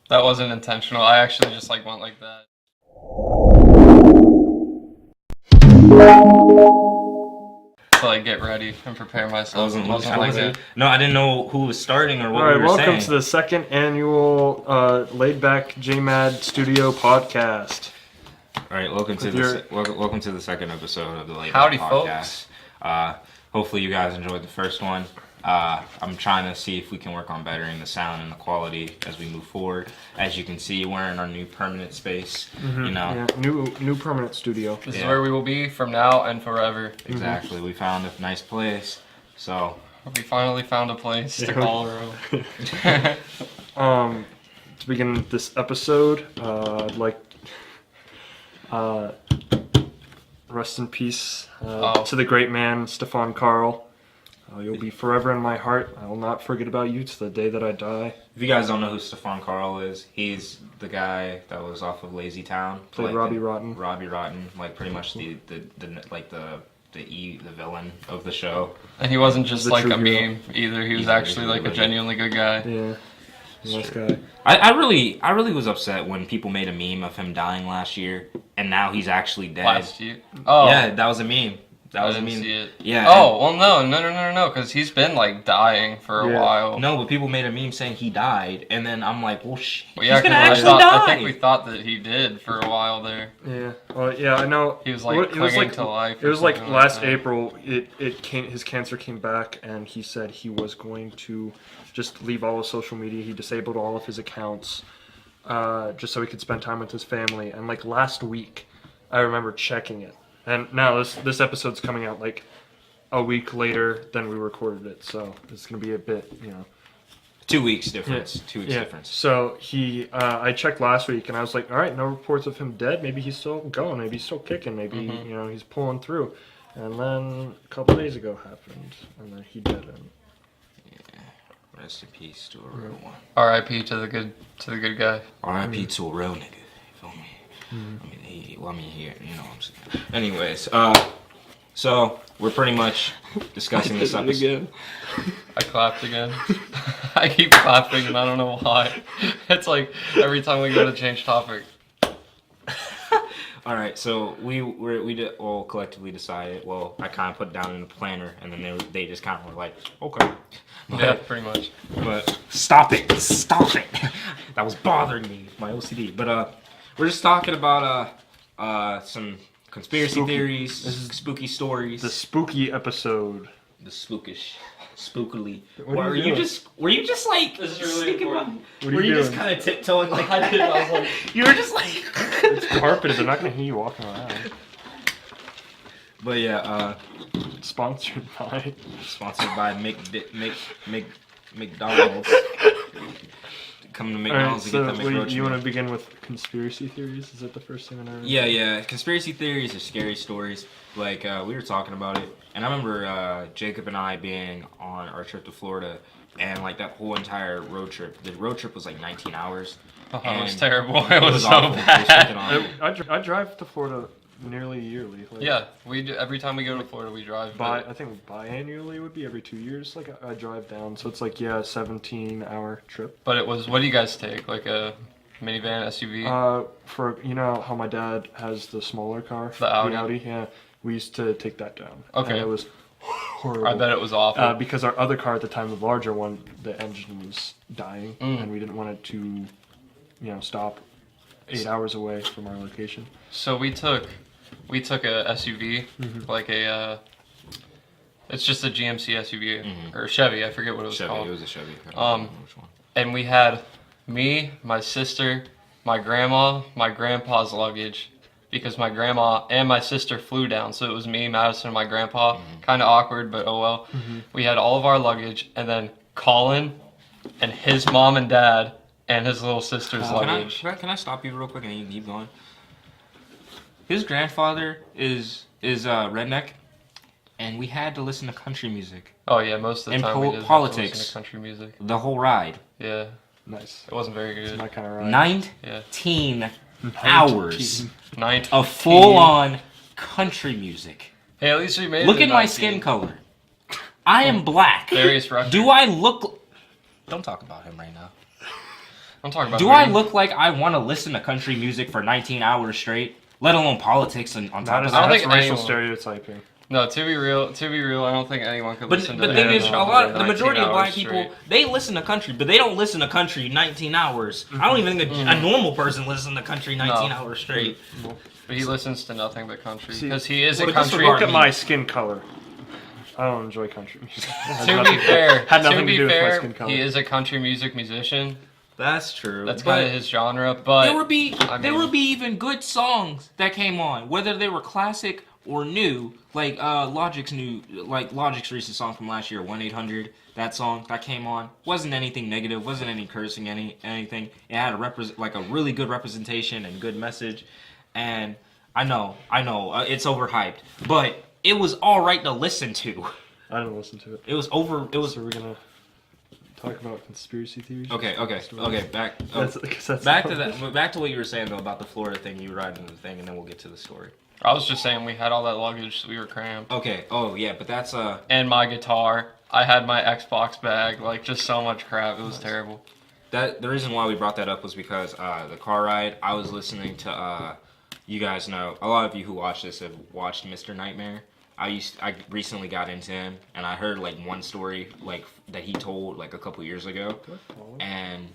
That wasn't intentional. I actually just like went like that. To like get ready and prepare myself. I wasn't. No, I didn't know who was starting or what we were welcome saying. to the second annual LaidBack JMad Studio podcast. All right, welcome to the second episode of the LaidBack Howdy, podcast. Hopefully you guys enjoyed the first one. I'm trying to see if we can work on bettering the sound and the quality as we move forward. As you can see, we're in our new permanent space. Mm-hmm. You know, new permanent studio. This is where we will be from now and forever. Exactly. Mm-hmm. We found a nice place, so we finally found a place to call our own. To begin this episode, I'd like rest in peace to the great man Stefan Karl. You'll be forever in my heart. I will not forget about you to the day that I die. If you guys don't know who Stefan Karl is, he's the guy that was off of Lazy Town. Played Robbie Rotten. Robbie Rotten, like pretty much the villain of the show. And he wasn't just like a meme either. He was actually like a genuinely good guy. Yeah. Nice guy. I really was upset when people made a meme of him dying last year, and now he's actually dead. Last year? Oh. Yeah, that was a meme. That was I didn't a meme. see it. Yeah. Oh, well, no, because he's been like dying for a while. No, but people made a meme saying he died, and then I'm like, well, shit, Well, yeah, he's gonna I actually die. I think we thought that he did for a while there. Yeah. Well, yeah, I know. He was like clinging to life. It was like last that. April. His cancer came back, and he said he was going to just leave all his social media. He disabled all of his accounts, just so he could spend time with his family. And like last week, I remember checking it, and now this episode's coming out like a week later than we recorded it, so it's gonna be a bit, 2 weeks difference. Yeah. 2 weeks difference. So I checked last week, and I was like, all right, no reports of him dead. Maybe he's still going. Maybe he's still kicking. Maybe he's pulling through. And then a couple days ago happened, and then he died. Yeah. Rest in peace to a real one. R.I.P. to the good guy. R.I.P. to a real nigga. You feel me? I mean, here, you know what I'm saying. Anyways, so we're pretty much discussing this episode. Again. I clapped again. I keep clapping and I don't know why. It's like every time we go to change topic. All right, so we did all collectively decided. Well, I kind of put it down in the planner, and then they just kind of were like, okay. Yeah, pretty much. But stop it! That was bothering me, my OCD. But we're just talking about some conspiracy theories, spooky stories. The spooky episode. The spookily. What are you doing? Were you just like This is really important. Were you just kind of tiptoeing like I did. I was like, you were just like It's carpeted. They're not gonna hear you walking around. But yeah, Sponsored by. McDonald's. Come to McDonald's to get that McRoach. You want to begin with conspiracy theories? Is that the first thing that I Yeah. Conspiracy theories are scary stories. Like, we were talking about it, and I remember Jacob and I being on our trip to Florida, and like that whole entire road trip. The road trip was like 19 hours. oh, it was terrible. It was so awful. It was freaking bad. awful. I drive to Florida nearly yearly. Like, Yeah, we do. Every time we go to Florida, we drive. I think biannually would be every 2 years. Like I drive down, so it's like 17-hour trip. But it was. What do you guys take? Like a minivan, SUV? For how my dad has the smaller car, The Audi? Yeah, we used to take that down. Okay. And it was horrible. I bet it was awful. Because our other car at the time, the larger one, the engine was dying, and we didn't want it to, stop 8 hours away from our location. So we took a SUV, like a. It's just a GMC SUV or Chevy. I forget what it was called. It was a Chevy. Which one? And we had me, my sister, my grandma, my grandpa's luggage, because my grandma and my sister flew down. So it was me, Madison, and my grandpa. Kind of awkward, but oh well. We had all of our luggage, and then Colin and his mom and dad and his little sister's luggage. Can I stop you real quick and you can keep going? His grandfather is redneck, and we had to listen to country music. Oh yeah, most of the And time we did have to politics. listen to country music. The whole ride. Yeah, Nice. it wasn't very good. It's my kind of ride. 19 hours 19. of full-on country music. Hey, at least we made it. Look to at my 19. skin color. I am black. Various records. Do I look... Don't talk about him right now. I'm talking about. Do I look like I want to listen to country music for 19 hours straight, let alone politics and on top of that? I don't That's think racial anyone- stereotyping. No, to be real, I don't think anyone could But listen to the that. thing is, the 19 majority of black hours people, straight. they listen to country, but they don't listen to country 19 hours. I don't even think a normal person listens to country 19 hours straight. But he listens to nothing but country See, because he is well, a this country. Look at my skin color. I don't enjoy country music. To be fair, had nothing to be do with my fair, skin color. he is a country music musician. That's true. That's kind of his genre. But there would be I mean- even good songs that came on, whether they were classic or new. Like Logic's recent song from last year, 1-800. That song that came on wasn't anything negative, wasn't any cursing, anything. It had a really good representation and good message. And I know, it's overhyped, but it was all right to listen to. I didn't listen to it. It was So we're gonna talk about conspiracy theories. Okay. Back to what you were saying though about the Florida thing. You were riding the thing, and then we'll get to the story. I was just saying we had all that luggage, so we were cramped. Okay. Oh yeah, but that's And my guitar. I had my Xbox bag. Like just so much crap. It was terrible. That the reason why we brought that up was because the car ride. I was listening to you guys know, a lot of you who watch this have watched Mr. Nightmare. I recently got into him, and I heard like one story like that he told like a couple years ago, and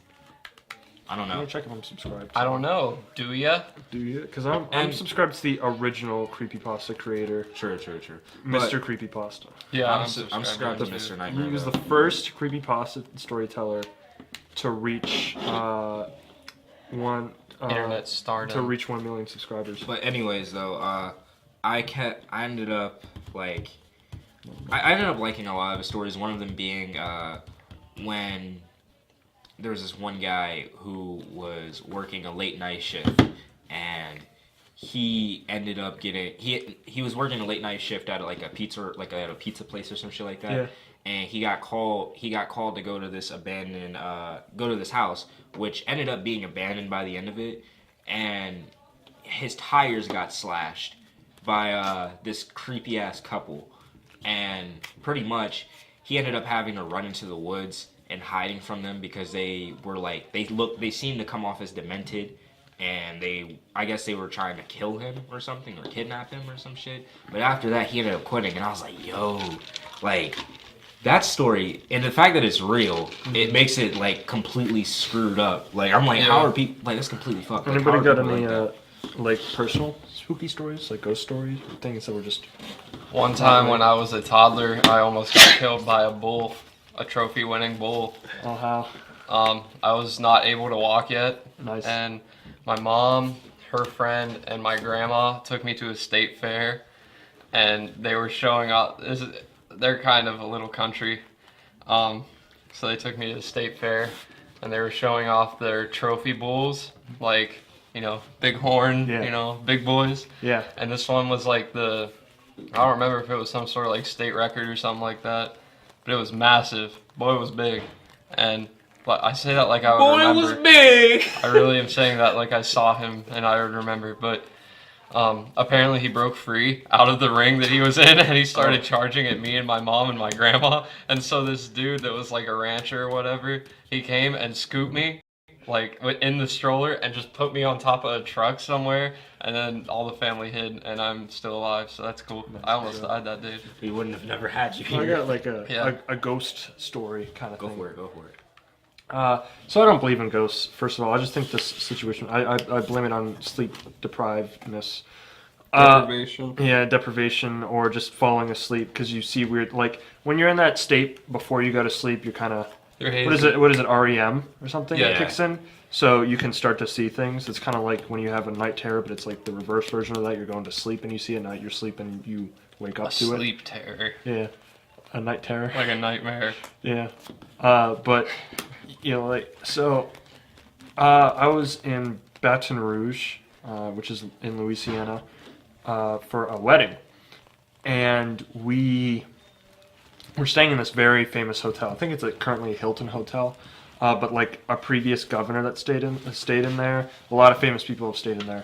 I don't I'm know. gonna check if I'm subscribed. I don't know. Do ya? Do you? Because I'm subscribed to the original creepypasta creator, True. Mr. Creepypasta. Yeah, I'm subscribed to Mr. Nightmare. He was though. the first creepypasta storyteller to reach Internet stardom. to reach 1 million subscribers. But anyways, though, I ended up liking a lot of his stories. One of them being when there was this one guy who was working a late night shift, and he ended up getting he was working a late night shift at like a pizza place or some shit like that. Yeah. And he got called to go to this house, which ended up being abandoned by the end of it, and his tires got slashed by this creepy ass couple, and pretty much he ended up having to run into the woods and hiding from them because they seemed to come off as demented, and I guess they were trying to kill him or something, or kidnap him or some shit. But after that he ended up quitting, and I was like, yo, like that story, and the fact that it's real, it makes it like completely screwed up. Like I'm like, how are people like that's completely fucked? Like, Anybody how got are people any like that? personal spooky stories, like ghost stories, things that were just? One time when I was a toddler, I almost got killed by a bull, a trophy-winning bull. Oh, how? I was not able to walk yet, Nice. and my mom, her friend, and my grandma took me to a state fair, and they were showing off. They're kind of a little country, so they took me to the state fair, and they were showing off their trophy bulls, like, you know, big horn, Yeah. you know, big boys. Yeah. And this one was like I don't remember if it was some sort of like state record or something like that, but it was massive. Boy, it was big. But I say that like I would remember. Boy, it was big. I really am saying that like I saw him and I would remember. But apparently he broke free out of the ring that he was in, and he started charging at me and my mom and my grandma. And so this dude that was like a rancher or whatever, he came and scooped me like in the stroller and just put me on top of a truck somewhere, and then all the family hid, and I'm still alive, so that's cool. I almost died that day. We wouldn't have never had you I here. got like Yeah. a ghost story kind of Go thing. for it. So I don't believe in ghosts. First of all, I just think this situation. I blame it on sleep deprivedness. Deprivation. Yeah, deprivation, or just falling asleep because you see weird. Like when you're in that state before you go to sleep, you're kind of. What is it? What is it? REM or something that Yeah. kicks in, so you can start to see things. It's kind of like when you have a night terror, but it's like the reverse version of that. You're going to sleep and you see at night. You're sleeping, you wake up to it. Sleep terror. Yeah, a night terror. Like a nightmare. Yeah, but you know, like so. I was in Baton Rouge, which is in Louisiana, for a wedding, and we're staying in this very famous hotel. I think it's currently a Hilton hotel, but like a previous governor that stayed in there. A lot of famous people have stayed in there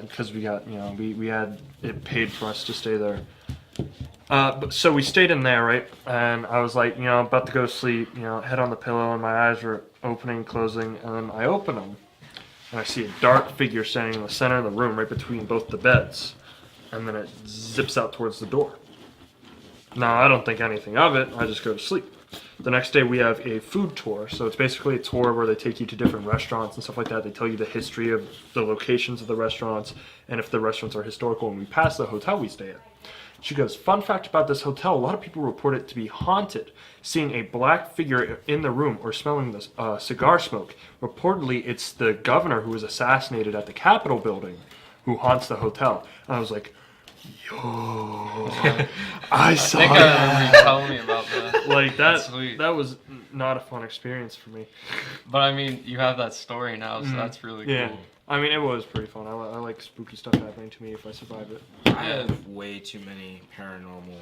because we got we had it paid for us to stay there. So we stayed in there, right? And I was like, I'm about to go to sleep, head on the pillow, and my eyes were opening and closing. And then I open them, and I see a dark figure standing in the center of the room, right between both the beds. And then it zips out towards the door. Now, I don't think anything of it. I just go to sleep. The next day, we have a food tour. So it's basically a tour where they take you to different restaurants and stuff like that. They tell you the history of the locations of the restaurants and if the restaurants are historical. And we pass the hotel we stay at. She goes, fun fact about this hotel, a lot of people report it to be haunted, seeing a black figure in the room or smelling the cigar smoke. Reportedly, it's the governor who was assassinated at the Capitol building who haunts the hotel. And I was like, yo, I saw think that. I remember you telling me about that. Like, That's sweet. that was not a fun experience for me. But I mean, you have that story now, so that's really Yeah. cool. I mean, it was pretty fun. I like spooky stuff happening to me if I survive it. I have way too many paranormal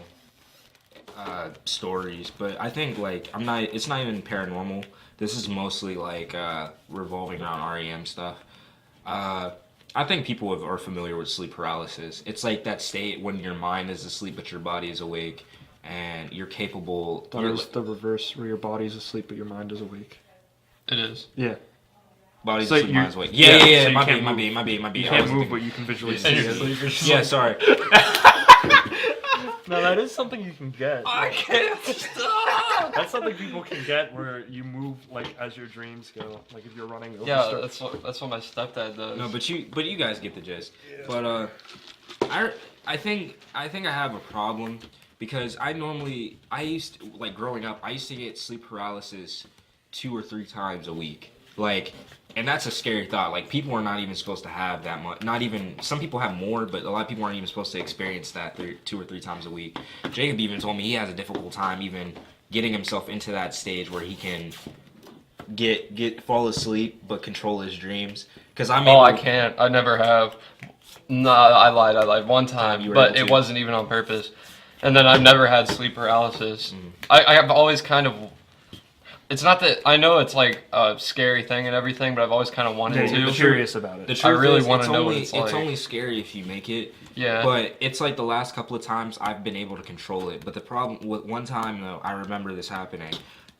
stories, but I think like it's not even paranormal. This is mostly like revolving around REM stuff. I think people are familiar with sleep paralysis. It's like that state when your mind is asleep but your body is awake, and you're capable. Thought it was the reverse, where your body's asleep but your mind is awake. It is. Yeah. Body's So asleep, you- mind's awake. yeah, Yeah. so you My can't B. You I can't was move, thinking- but you can visually Yeah, see And you're it. sleeping. Yeah, sorry. No, that is something you can get. I can't stop. That's something people can get where you move like as your dreams go. Like if you're running over Yeah, stuff. that's what my stepdad does. No, but you guys get the gist. But I think I have a problem because I used to, like growing up, I used to get sleep paralysis 2 or 3 times a week. Like, and that's a scary thought. Like, people are not even supposed to have that much. Not even, some people have more, but a lot of people aren't even supposed to experience that 2 or 3 times a week. Jacob even told me he has a difficult time even getting himself into that stage where he can fall asleep but control his dreams. Because I can't. I never have. No, I lied. One time, You were but able it to. wasn't even on purpose. And then I've never had sleep paralysis. I have always kind of. It's not that I know it's like a scary thing and everything, but I've always kind of wanted Yeah, you're to. curious about it. The truth really is, wanna it's know what only, it's like. only scary if you make it. Yeah. But it's like the last couple of times I've been able to control it. But the problem with one time though, I remember this happening.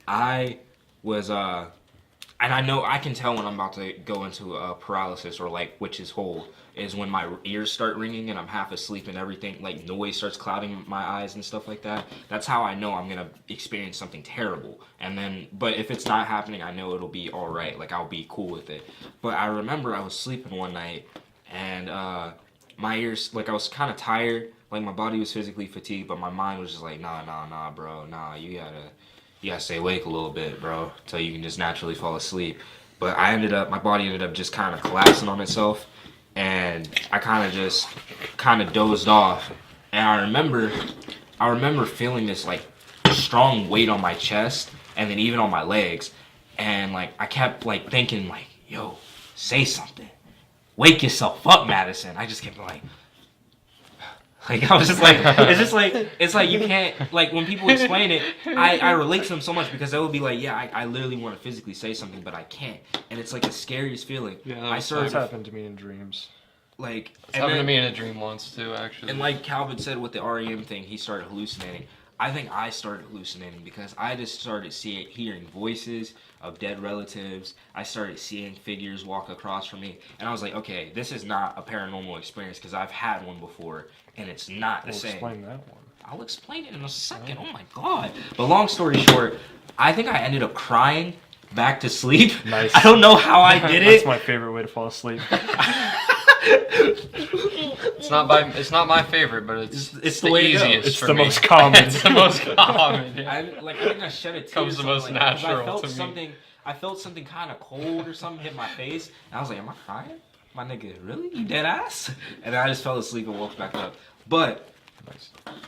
I was and I know I can tell when I'm about to go into a paralysis or like witch's hole is when my ears start ringing and I'm half asleep and everything like noise starts clouding my eyes and stuff like that. That's how I know I'm gonna experience something terrible. And then, but if it's not happening, I know it'll be all right. Like I'll be cool with it. But I remember I was sleeping one night and my ears, like I was kind of tired. Like my body was physically fatigued, but my mind was just like, nah, bro, nah, you gotta stay awake a little bit, bro, until you can just naturally fall asleep. But my body ended up just kind of collapsing on itself, and I kind of dozed off. And I remember feeling this like strong weight on my chest, and then even on my legs, and like I kept like thinking like, yo, say something, wake yourself up, Madison. I just kept like I was just like, it's like you can't, like when people explain it, I relate to them so much because they will be like, yeah, I literally want to physically say something, but I can't. And it's like the scariest feeling. Yeah, It's happened to me in dreams. Like, It's happened to me in a dream once too, actually. and like Calvin said with the REM thing, he started hallucinating. I think I started hallucinating because I just started hearing voices of dead relatives. I started seeing figures walk across from me. And I was like, okay, this is not a paranormal experience because I've had one before and it's not the We'll same. explain that one. I'll explain it in a second. Oh my god. But long story short, I think I ended up crying back to sleep. Nice. I don't know how I did That's it. my favorite way to fall asleep. It's not my favorite, but it's the way to go. easiest It's for the me. most common. It's the most common. Yeah. I think I shed a tear. Comes the or most something like that, 'cause natural I felt to me. something. I felt something kind of cold or something hit my face, and I was like, "Am I crying? My nigga, really? You dead ass?" And then I just fell asleep and woke back up. But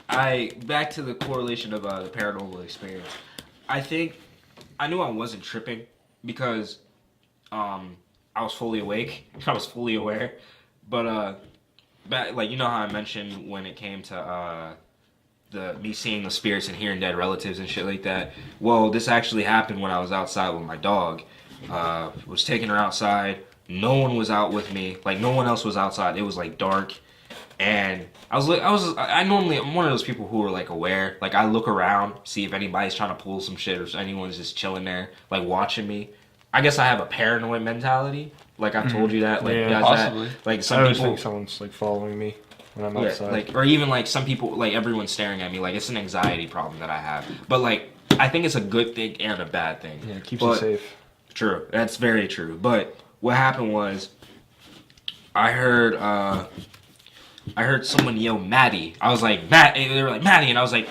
back to the correlation of the paranormal experience. I think I knew I wasn't tripping because I was fully awake. I was fully aware. But back, like, you know how I mentioned when it came to me seeing the spirits and hearing dead relatives and shit like that. Well, this actually happened when I was outside with my dog. Was taking her outside. No one was out with me. Like, no one else was outside. It was like dark. And I'm one of those people who are like aware. Like I look around, see if anybody's trying to pull some shit or if anyone's just chilling there, like watching me. I guess I have a paranoid mentality. Like I told you that. Like Yeah, possibly. Like I some always people think someone's like following me when I'm outside. like or even like some people like everyone's staring at me. Like it's an anxiety problem that I have. But like I think it's a good thing and a bad thing. Yeah, it keeps you safe. True. That's very true. But what happened was I heard someone yell Maddie. I was like, Matt. They were like, Maddie. And I was like,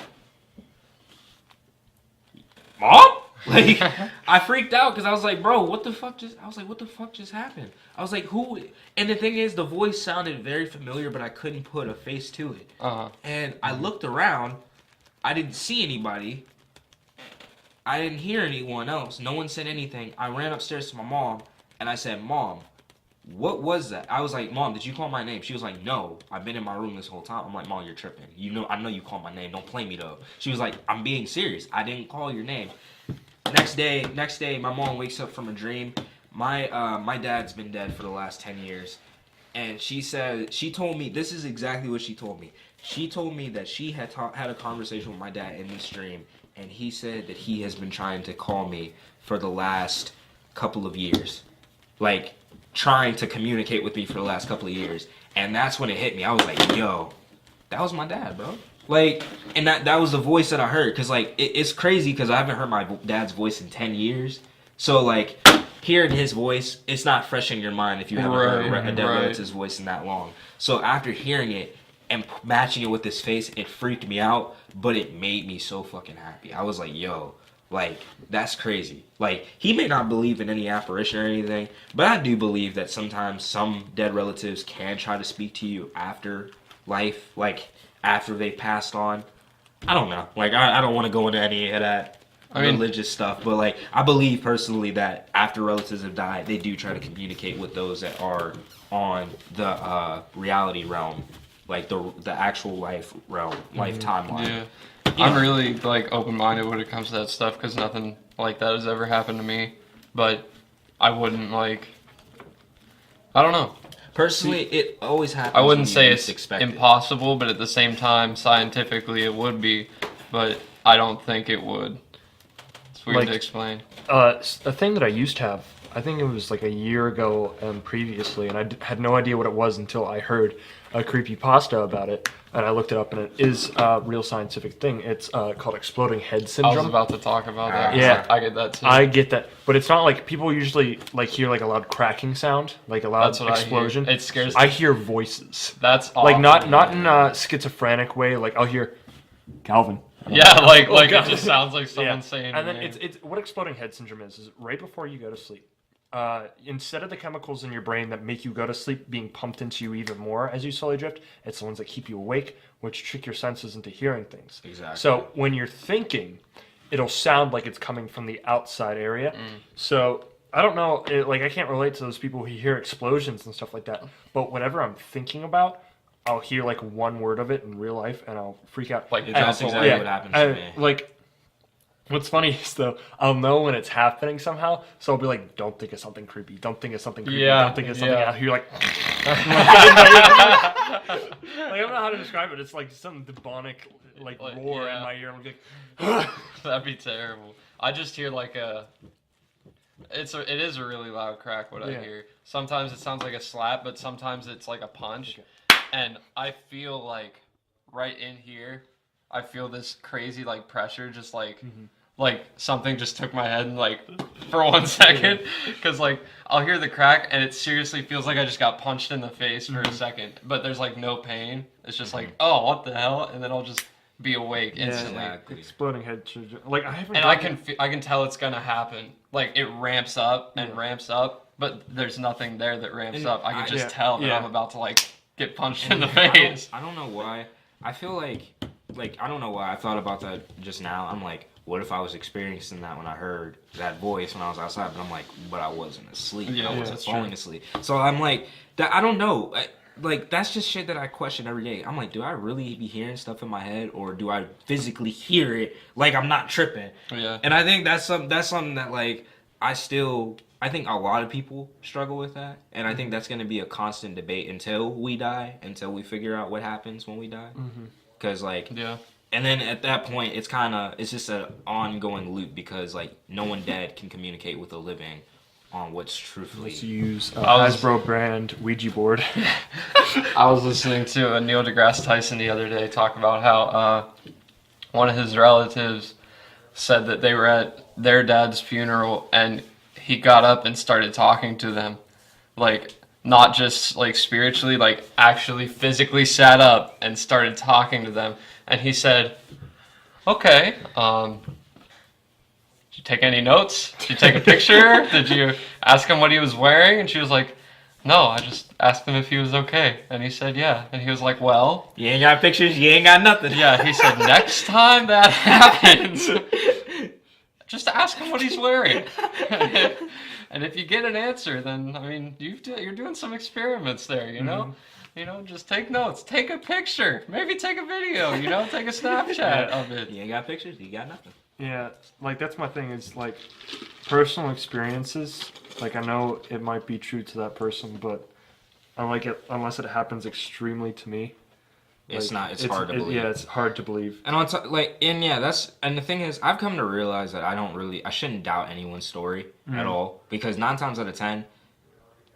Mom? Like, I freaked out because I was like, bro, what the fuck just happened? I was like, who? And the thing is, the voice sounded very familiar, but I couldn't put a face to it. And I looked around. I didn't see anybody. I didn't hear anyone else. No one said anything. I ran upstairs to my mom, and I said, Mom, what was that? I was like, Mom, did you call my name? She was like, no, I've been in my room this whole time. I'm like, Mom, you're tripping. I know you called my name. Don't play me, though. She was like, I'm being serious. I didn't call your name. Next day, my mom wakes up from a dream. My dad's been dead for the last 10 years. And she told me, this is exactly what she told me. She told me that she had a conversation with my dad in this dream. And he said that he has been trying to call me for the last couple of years. Like, trying to communicate with me for the last couple of years. And that's when it hit me. I was like, yo, that was my dad, bro. Like, and that was the voice that I heard. Because, like, it's crazy because I haven't heard my dad's voice in 10 years. So, like, hearing his voice, it's not fresh in your mind if you haven't heard a dead relative's voice in that long. So, after hearing it and matching it with his face, it freaked me out. But it made me so fucking happy. I was like, yo, like, that's crazy. Like, he may not believe in any apparition or anything, but I do believe that sometimes some dead relatives can try to speak to you after life, like, after they passed on. I don't know. Like, I don't want to go into any of that religious stuff, but, like, I believe personally that after relatives have died, they do try to communicate with those that are on the reality realm, like, the actual life realm, life timeline. Yeah. I'm really, like, open-minded when it comes to that stuff because nothing like that has ever happened to me. But I wouldn't, like, I don't know. Personally, it always happens. I wouldn't say it's impossible, but at the same time, scientifically, it would be. But I don't think it would. It's weird to explain. A thing that I used to have, I think it was like a year ago previously, and I had no idea what it was until I heard a creepypasta about it, and I looked it up, and it is a real scientific thing. It's called exploding head syndrome. I was about to talk about that. Yeah. I get that too. I get that, but it's not like people usually like hear like a loud cracking sound, like a loud explosion. I hear. It scares I me. hear voices. That's awful. Like not in a schizophrenic way. Like I'll hear Calvin. Yeah, like God. it just sounds like someone saying. And then your name. it's what exploding head syndrome is right before you go to sleep. Instead of the chemicals in your brain that make you go to sleep being pumped into you even more as you slowly drift, it's the ones that keep you awake, which trick your senses into hearing things. Exactly. So when you're thinking, it'll sound like it's coming from the outside area. So I don't know, I can't relate to those people who hear explosions and stuff like that. But whenever I'm thinking about, I'll hear like one word of it in real life and I'll freak out. Like that's exactly what happens to me. Like, what's funny is though, I'll know when it's happening somehow, so I'll be like, "Don't think of something creepy. Don't think of something creepy. Don't think of something else." You're like, I don't know how to describe it. It's like some demonic roar in my ear. I'm like, that'd be terrible. I just hear like it is a really loud crack. What I hear. Sometimes it sounds like a slap, but sometimes it's like a punch, and I feel like right in here. I feel this crazy like pressure, just like something just took my head and like for 1 second, because like I'll hear the crack and it seriously feels like I just got punched in the face for a second, but there's like no pain. It's just like, oh, what the hell, and then I'll just be awake instantly. Exactly. exploding head syndrome. Like I haven't. And I can tell it's gonna happen. Like it ramps up and ramps up, but there's nothing there that ramps up. I can just tell that I'm about to like get punched in the face. I don't know why. I feel like I don't know why I thought about that just now. I'm like, what if I was experiencing that when I heard that voice when I was outside? But I'm like, but I wasn't asleep. Yeah, I wasn't that's falling true. asleep. So I'm like, that I don't know. Like that's just shit that I question every day. I'm like, do I really be hearing stuff in my head, or do I physically hear it? Like I'm not tripping. Yeah. And I think that's something that like I think a lot of people struggle with that, and I think that's going to be a constant debate until we die, until we figure out what happens when we die. Because Yeah. and then at that point, it's just an ongoing loop because like no one dead can communicate with a living on what's truthfully. Let's use I was- Hasbro brand Ouija board. I was listening to Neil deGrasse Tyson the other day talk about how one of his relatives said that they were at their dad's funeral and he got up and started talking to them, like not just like spiritually, like actually physically sat up and started talking to them. And he said, "Okay, did you take any notes? Did you take a picture? Did you ask him what he was wearing?" And she was like, "No, I just asked him if he was okay." And he said, "Yeah." And he was like, "Well, You ain't got pictures. You ain't got nothing. yeah." He said, "Next time that happens, just ask him what he's wearing." And if you get an answer, then I mean, you're doing some experiments there, you know. You know, just take notes, take a picture, maybe take a video, you know, take a Snapchat of it. You ain't got pictures. You got nothing. Yeah, like that's my thing is like personal experiences. Like I know it might be true to that person, but I like it unless it happens extremely to me. It's Like, not. It's hard to believe. Yeah, it's hard to believe. And on top, and the thing is, I've come to realize that I shouldn't doubt anyone's story at all, because 9 times out of 10,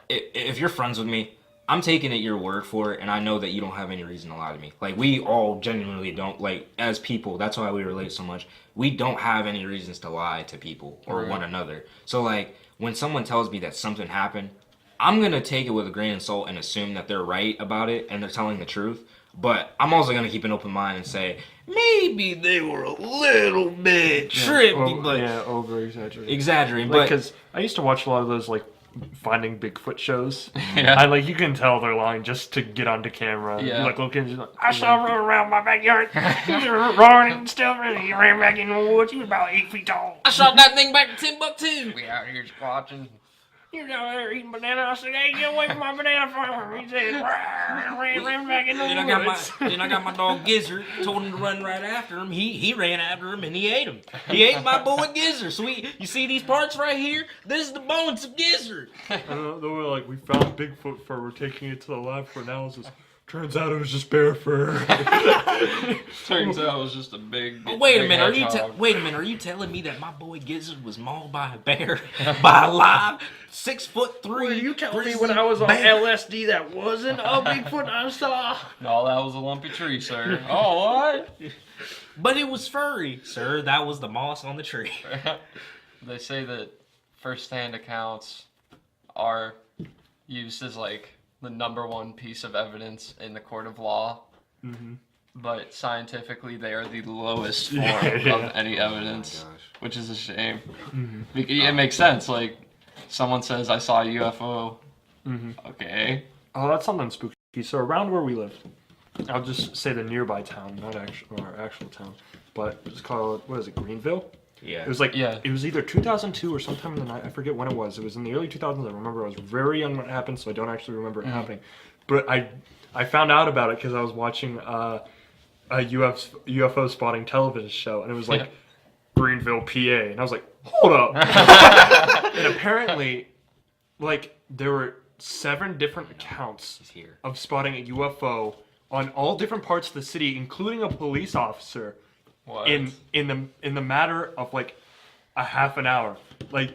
if you're friends with me, I'm taking it your word for it, and I know that you don't have any reason to lie to me. Like, we all genuinely don't, like, as people, that's why we relate so much. We don't have any reasons to lie to people or one another. So, like, when someone tells me that something happened, I'm going to take it with a grain of salt and assume that they're right about it and they're telling the truth. But I'm also going to keep an open mind and say, maybe they were a little bit trippy, but over-exaggerating. But Because I used to watch a lot of those, like, finding Bigfoot shows. Yeah. And, like, you can tell they're lying just to get onto camera. Yeah. You, like, look in and like, I saw him run around my backyard. He was roaring and stuff, and he ran back in the woods. He was about 8 feet tall. I shot that thing back in Timbuktu. We out here squatching. He was out there eating banana. I said, hey, get away from my banana farm. He said, ran back in the woods. Then I got my dog Gizzard. Told him to run right after him. He ran after him and he ate him. He ate my boy Gizzard. So you see these parts right here? This is the bones of Gizzard. They were like, we found Bigfoot fur. We're taking it to the lab for analysis. Turns out it was just bear fur. Turns out it was just a big. Oh, wait a minute. Are you telling me that my boy Gizzard was mauled by a bear? By a live 6'3"? Were you telling me when I was on LSD that wasn't a Bigfoot I saw? No, that was a lumpy tree, sir. Oh, what? But it was furry. Sir, that was the moss on the tree. They say that first-hand accounts are used as like the number one piece of evidence in the court of law. But scientifically, they are the lowest form of any evidence, which is a shame. It makes sense. Like, someone says, I saw a UFO. Okay. Oh, that's something spooky. So around where we live, I'll just say the nearby town, not our actual town, but it's called, what is it, Greenville? Yeah. It was like, Yeah. it was either 2002 or sometime in the night. I forget when it was. It was in the early 2000s. I remember I was very young when it happened, so I don't actually remember it happening. But I found out about it because I was watching a UFO spotting television show, and it was like Greenville, PA, and I was like, hold up. And apparently, like, there were 7 different accounts of spotting a UFO on all different parts of the city, including a police officer. What? In the matter of like a half an hour. Like,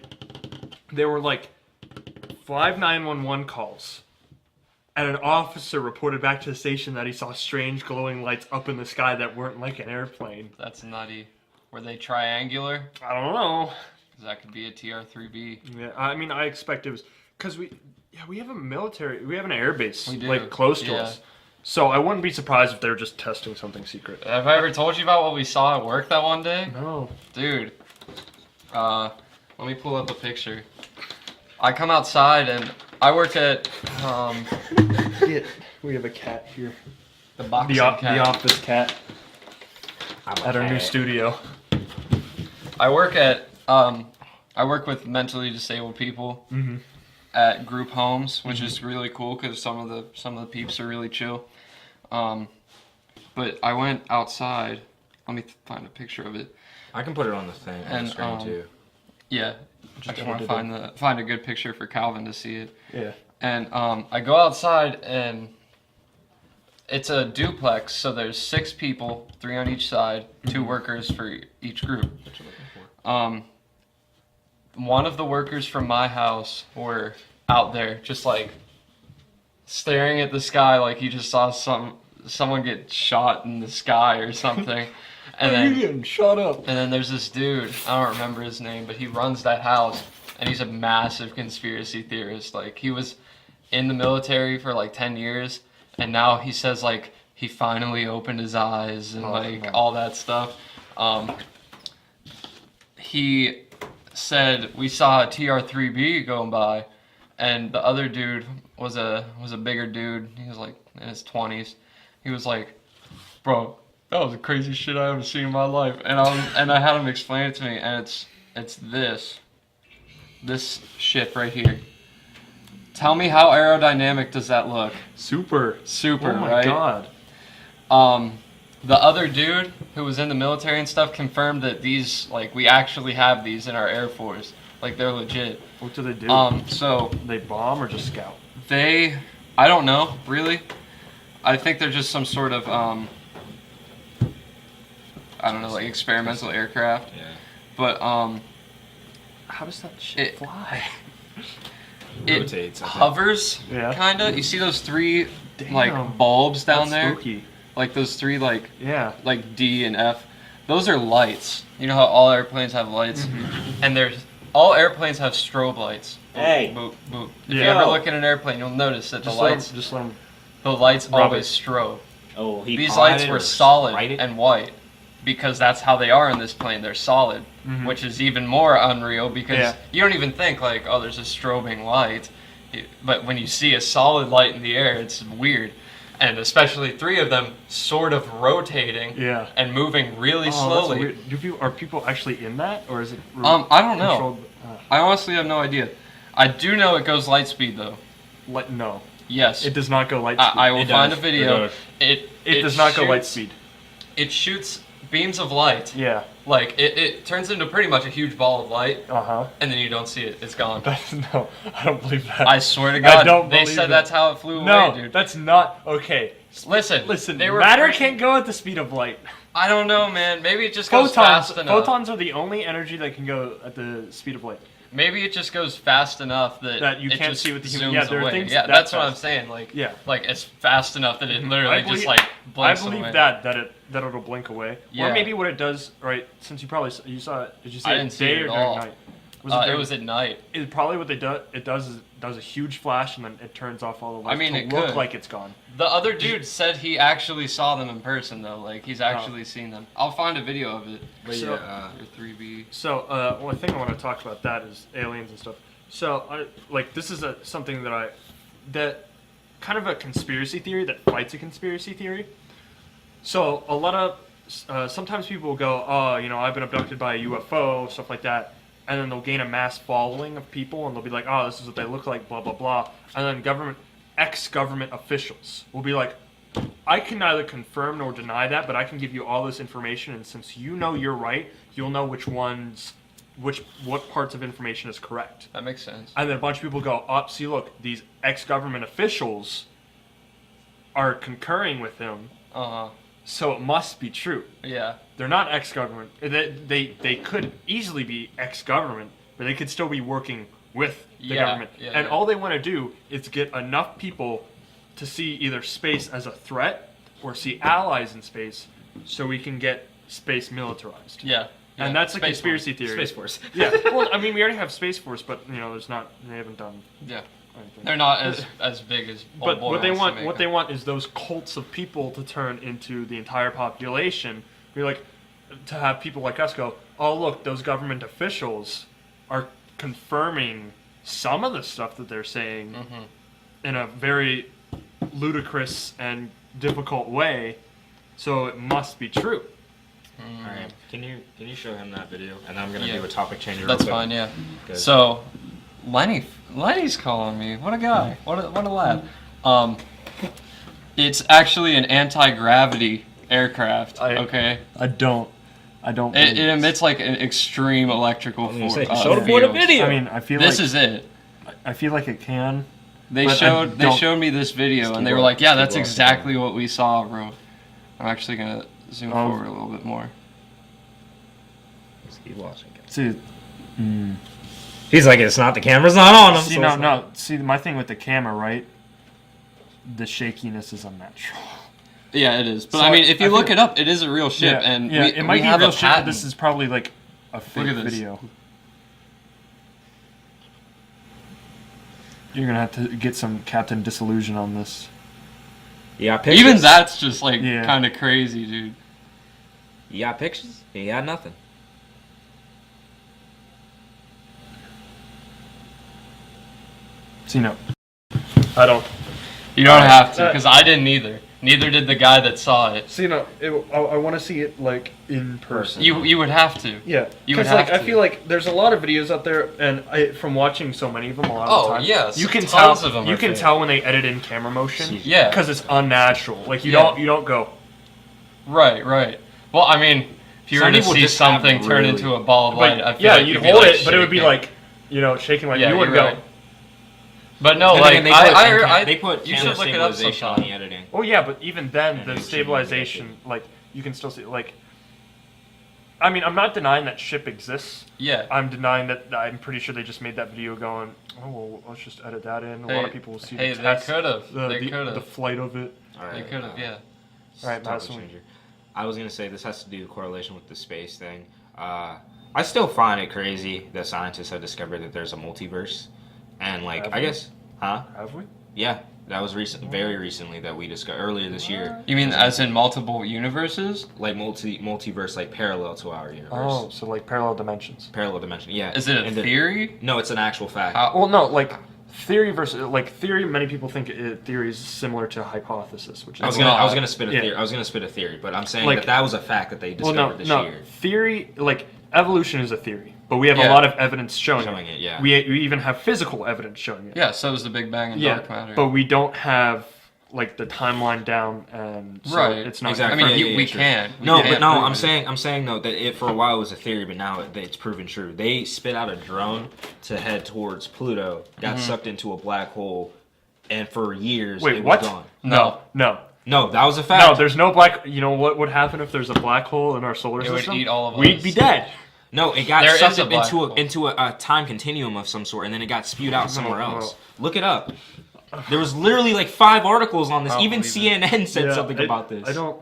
there were like 5 911 calls, and an officer reported back to the station that he saw strange glowing lights up in the sky that weren't like an airplane. That's nutty. Were they triangular? I don't know. 'Cause that could be a TR-3B. Yeah, I mean, I expect it was because we have we have an air base We do. like close to us. So I wouldn't be surprised if they were just testing something secret. Have I ever told you about what we saw at work that one day? No. Dude, let me pull up a picture. I come outside and I work at We have a cat here. the boxing The cat. office cat at our new studio. I work with mentally disabled people at group homes, which is really cool because some of the peeps are really chill. But I went outside. Let me find a picture of it. I can put it on the thing on the screen too. Yeah, I just want to find a good picture for Calvin to see it. Yeah. And I go outside, and it's a duplex, so there's 6 people, 3 on each side, 2 workers for each group. One of the workers from my house were out there just like staring at the sky like he just saw someone get shot in the sky or something. And then you're getting shot up. And then there's this dude, I don't remember his name, but he runs that house, and he's a massive conspiracy theorist. Like, he was in the military for like 10 years, and now he says like he finally opened his eyes and all that stuff. He said we saw a TR-3B going by, and the other dude was a bigger dude. He was like in his 20s. He was like, bro, that was the craziest shit I ever seen in my life. And I had him explain it to me, and it's this ship right here. Tell me, how aerodynamic does that look? Super. Super, oh my right? God. The other dude who was in the military and stuff confirmed that these, like, we actually have these in our Air Force. Like, they're legit. What do they do? So they bomb or just scout? I don't know, really. I think they're just some sort of, I don't know, like experimental aircraft. Yeah. But, how does that shit fly? It rotates, hovers, kinda. You see those 3, like, bulbs down there? Spooky. Like those 3, like, yeah, like D and F. Those are lights. You know how all airplanes have lights? Mm-hmm. And all airplanes have strobe lights. Hey. Boop, boop. If you ever look at an airplane, you'll notice that the lights always strobe. Oh, These lights were solid and white because that's how they are in this plane. They're solid, which is even more unreal because you don't even think like, oh, there's a strobing light. But when you see a solid light in the air, it's weird. And especially 3 of them sort of rotating and moving really slowly. Are people actually in that, or is it? I don't know. I honestly have no idea. I do know it goes light speed though. No. Yes. It does not go light speed. I will find a video. It does not go light speed. It shoots beams of light. Yeah. Like it turns into pretty much a huge ball of light. And then you don't see it. It's gone. No, I don't believe that. I swear to God, I don't they believe said that's how it flew away, dude. That's not okay. Listen. Matter can't go at the speed of light. I don't know, man. Maybe it just goes fast enough. Photons are the only energy that can go at the speed of light. Maybe it just goes fast enough that you can't see with the human. Yeah, there are things. Yeah, that's what I'm saying. Like, like it's fast enough that it literally just like blinks away. I believe that it'll blink away. Yeah. Or maybe what it does, right? Since you saw it. Did you see it day or during night? It was at night. It probably what it does is it does a huge flash and then it turns off all the lights it look could. like it's gone. The other dude said he actually saw them in person though. Like he's actually seen them. I'll find a video of it. But or 3B. So one thing I want to talk about that is aliens and stuff. So this is something that kind of a conspiracy theory that fights a conspiracy theory. So a lot of sometimes people will go, oh, I've been abducted by a UFO, stuff like that. And then they'll gain a mass following of people, and they'll be like, oh, this is what they look like, blah, blah, blah. And then ex-government officials will be like, I can neither confirm nor deny that, but I can give you all this information, and since you know you're right, you'll know what parts of information is correct. That makes sense. And then a bunch of people go, oh, see, look, these ex-government officials are concurring with him, so it must be true. Yeah. They're not ex-government. They could easily be ex-government, but they could still be working with the government. And all they want to do is get enough people to see either space as a threat or see allies in space so we can get space militarized. Yeah. And that's a conspiracy theory. Space Force. Yeah. Well, I mean, we already have Space Force, but they haven't done anything. They're not as big as But what they want is those cults of people to turn into the entire population. To have people like us go, oh, look, those government officials are confirming some of the stuff that they're saying in a very ludicrous and difficult way, so it must be true. All right, can you show him that video? And I'm gonna do a topic changer. That's fine. Yeah. Good. So, Lenny's calling me. What a guy. What a lad. It's actually an anti-gravity aircraft. Okay. I don't. It emits like an extreme electrical force. Show the boy the video. I mean, I feel This like is it. I feel like it can. They But showed me this video and they were like, yeah, that's exactly what we saw, bro. I'm actually gonna zoom forward a little bit more. Just keep watching. See, He's like, it's not the camera's not on him. see, so no, it's not- no. See, my thing with the camera, right? The shakiness is unnatural. Yeah, it is. But So I mean, if you I look feel- it up, it is a real ship, and yeah, it might we be have real a shit, but patent. this is probably like a fake at this. video. You're gonna have to get some Captain Disillusion on this. You got pictures? Even that's just like Yeah. kind of crazy, dude. You got pictures? You got nothing. See, no, I don't. You don't have to, because I didn't either. Neither did the guy that saw it. See, no, I want to see it like in person. You would have to. Yeah, You would because like have I to. feel like there's a lot of videos out there, and from watching so many of them, a lot of the time, yes, you can tons tell of them you are can fake. tell when they edit in camera motion. Yeah. because it's unnatural. Like you Yeah. don't go. Right, right. Well, I mean, if you Some were to people see just have something turn really- into a ball of light, I But feel yeah, like you'd be, hold like, it, but it would be shaking. like shaking like Yeah, you wouldn't you're go. right. But no, Then like again, they I put you camera should look it up stabilization on sometime. the editing. Oh yeah, but even then, And the it shouldn't stabilization, like you can still see, like. I mean, I'm not denying that ship exists. Yeah. I'm denying that. I'm pretty sure they just made that video going. Oh well, let's just edit that in. A lot of people will see Hey, the they test, could have. the, They the, could the have. flight of it. All They right, could have. Yeah. All right, topic Madison. changer. I was gonna say this has to do correlation with the space thing. I still find it crazy that scientists have discovered that there's a multiverse, and like Have I we? guess, huh? Have we? Yeah, that was very recently that we discovered earlier this year. You mean as in multiple universes? Like multiverse, like parallel to our universe. Oh, so like parallel dimensions. Parallel dimension. Yeah. Is it a And the- theory? No, it's an actual fact. How- Well, no, like theory versus like theory. Many people think theory is similar to hypothesis, which is I was not. gonna spit a Yeah. theory. I was gonna spit a theory, but I'm saying Like- that was a fact that they well, discovered this no. year. Theory, like evolution, is a theory, but we have a Yeah. lot of evidence showing Showing it, yeah. We even have physical evidence showing it. Yeah. So is the Big Bang and Yeah, dark matter. but we don't have like the timeline down, and so Right. it's not. Exactly. I mean, Yeah, we true. can. We No, can but no, prove I'm it. saying though that it for a while was a theory, but now it's proven true. They spit out a drone to head towards Pluto, got sucked into a black hole, and for years Wait, it what? was gone. No. No, No, that was a fact. no. There's no black. You know what would happen if there's a black hole in our solar It would system? eat all of We'd us. be dead. No, it got There sucked is a up black into hole. into a time continuum of some sort, and then it got spewed out somewhere no. else. Look it up. There was literally like 5 articles on this. I don't Even believe CNN said Yeah, something about this. I don't.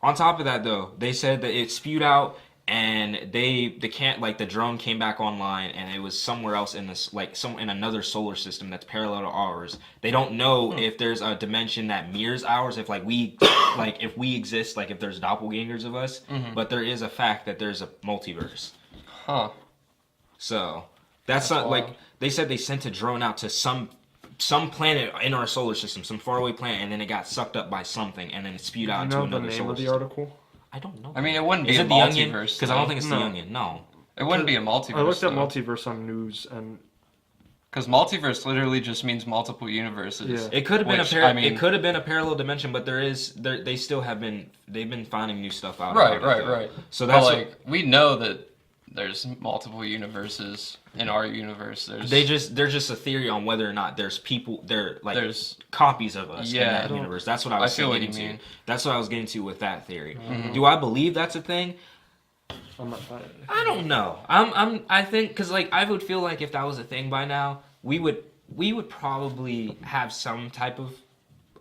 On top of that, though, they said that it spewed out, and the drone came back online, and it was somewhere else in this, like in another solar system that's parallel to ours. They don't know if there's a dimension that mirrors ours, if like we, like if we exist, like if there's doppelgangers of us. But there is a fact that there's a multiverse. Huh. So that's not wild. like they said they sent a drone out to some planet in our solar system, some faraway planet, and then it got sucked up by something, and then it spewed out You into know the another name solar of the system. article? I don't know. I mean, it wouldn't be Is a it the Onion? multiverse. Because I don't think it's No. the Onion. No. It wouldn't be a multiverse. I looked up though. multiverse on news, and Because multiverse literally just means multiple universes. Yeah. It could have been Which, a I mean- it could have been a parallel dimension, but they still have been they've been finding new stuff out. Right, about it, though. right. So But that's like we know that there's multiple universes in our universe. There's they're just a theory on whether or not there's people there's copies of us Yeah, I in that don't- universe. That's what I was I feel what getting you to. mean. That's what I was getting to with that theory. Do I believe that's a thing? I'm not. I don't know. I think because like I would feel like if that was a thing by now, we would probably have some type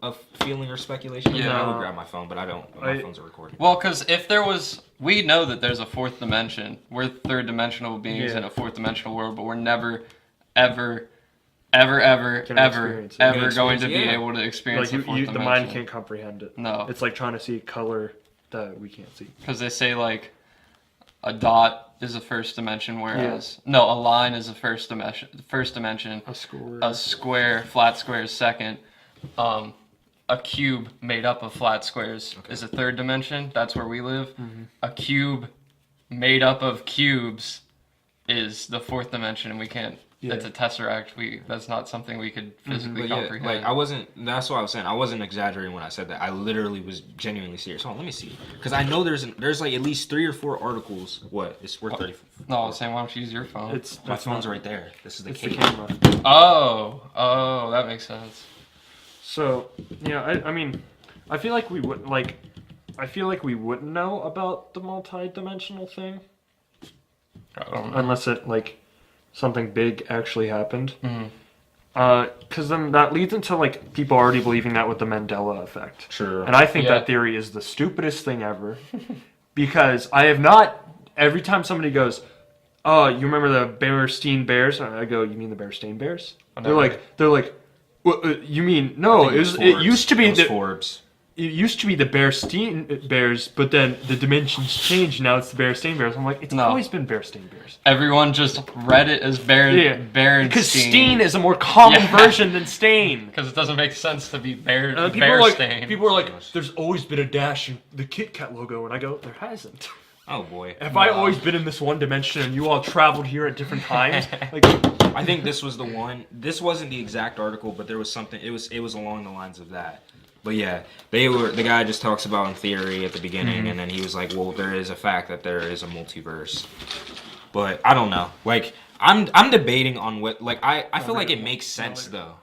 of feeling or speculation. Yeah. I would grab my phone, but I don't. My phones are recording. well, because if there was, we know that there's a fourth dimension. We're third dimensional beings Yeah. in a fourth dimensional world, but we're never, ever, ever, ever, Can ever, experience it. ever Can going to experience be it, yeah. able to experience Like the fourth the dimension. mind can't comprehend it. No. It's like trying to see color that we can't see. Because they say like a dot is a first dimension, whereas no, a line is a first dimension. A score. A square, flat square is second. A cube made up of flat squares is a third dimension. That's where we live. A cube made up of cubes is the fourth dimension, and we can't Yeah. It's a tesseract. That's not something we could physically But yeah, comprehend. like I wasn't. That's what I was saying. I wasn't exaggerating when I said that. I literally was genuinely serious. Hold on, let me see. Because I know there's like at least 3 or 4 articles. What? It's worth 30. No, I was saying, why don't you use your phone? My phone's right there. This is the It's the case. camera. Oh, that makes sense. So yeah, I mean, I feel like we would like. I feel like we wouldn't know about the multi-dimensional thing I don't know. unless it like something big actually happened. Mhm. Because then that leads into like people already believing that with the Mandela effect. Sure. And I think Yeah. that theory is the stupidest thing ever. Because I have not. Every time somebody goes, "Oh, you remember the Bearstein Bears?" I go, "You mean the Bearstein Bears?" Oh, They're no. like, "What? You mean no? It used to be the Forbes. It used to be the Bearstein Bears, but then the dimensions changed. Now it's the Bearstein Bears." I'm like, it's No. always been Bearstein Bears. Everyone just read it as Berenstein. Because Steen is a more common Yeah. version than Stain. Because it doesn't make sense to be People are Bearstain. like, there's always been a dash in the Kit Kat logo, and I go, there hasn't. Oh boy. Have I always been in this one dimension, and you all traveled here at different times? Like, I think this was the one. This wasn't the exact article, but there was something. It was along the lines of that. But yeah, the guy just talks about in theory at the beginning, and then he was like, well, there is a fact that there is a multiverse. But I don't know. Like I'm debating on what. Like I feel like it makes sense though.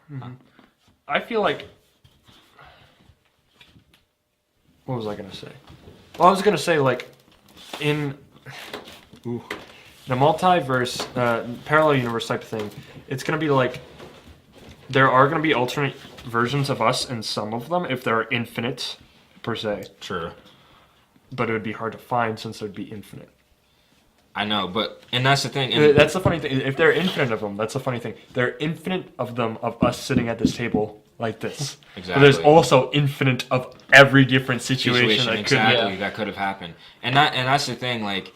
I feel like. What was I gonna say? Well, I was gonna say like, in the multiverse, parallel universe type of thing, it's gonna be like. There are gonna be alternate versions of us in some of them if they're infinite, per se. True. But it would be hard to find since there'd be infinite. I know, and that's the thing. And That's the funny thing. If there are infinite of them, that's the funny thing. There are infinite of them of us sitting at this table like this. Exactly. But there's also infinite of every different situation that could exactly that could have happened. And that's the thing. Like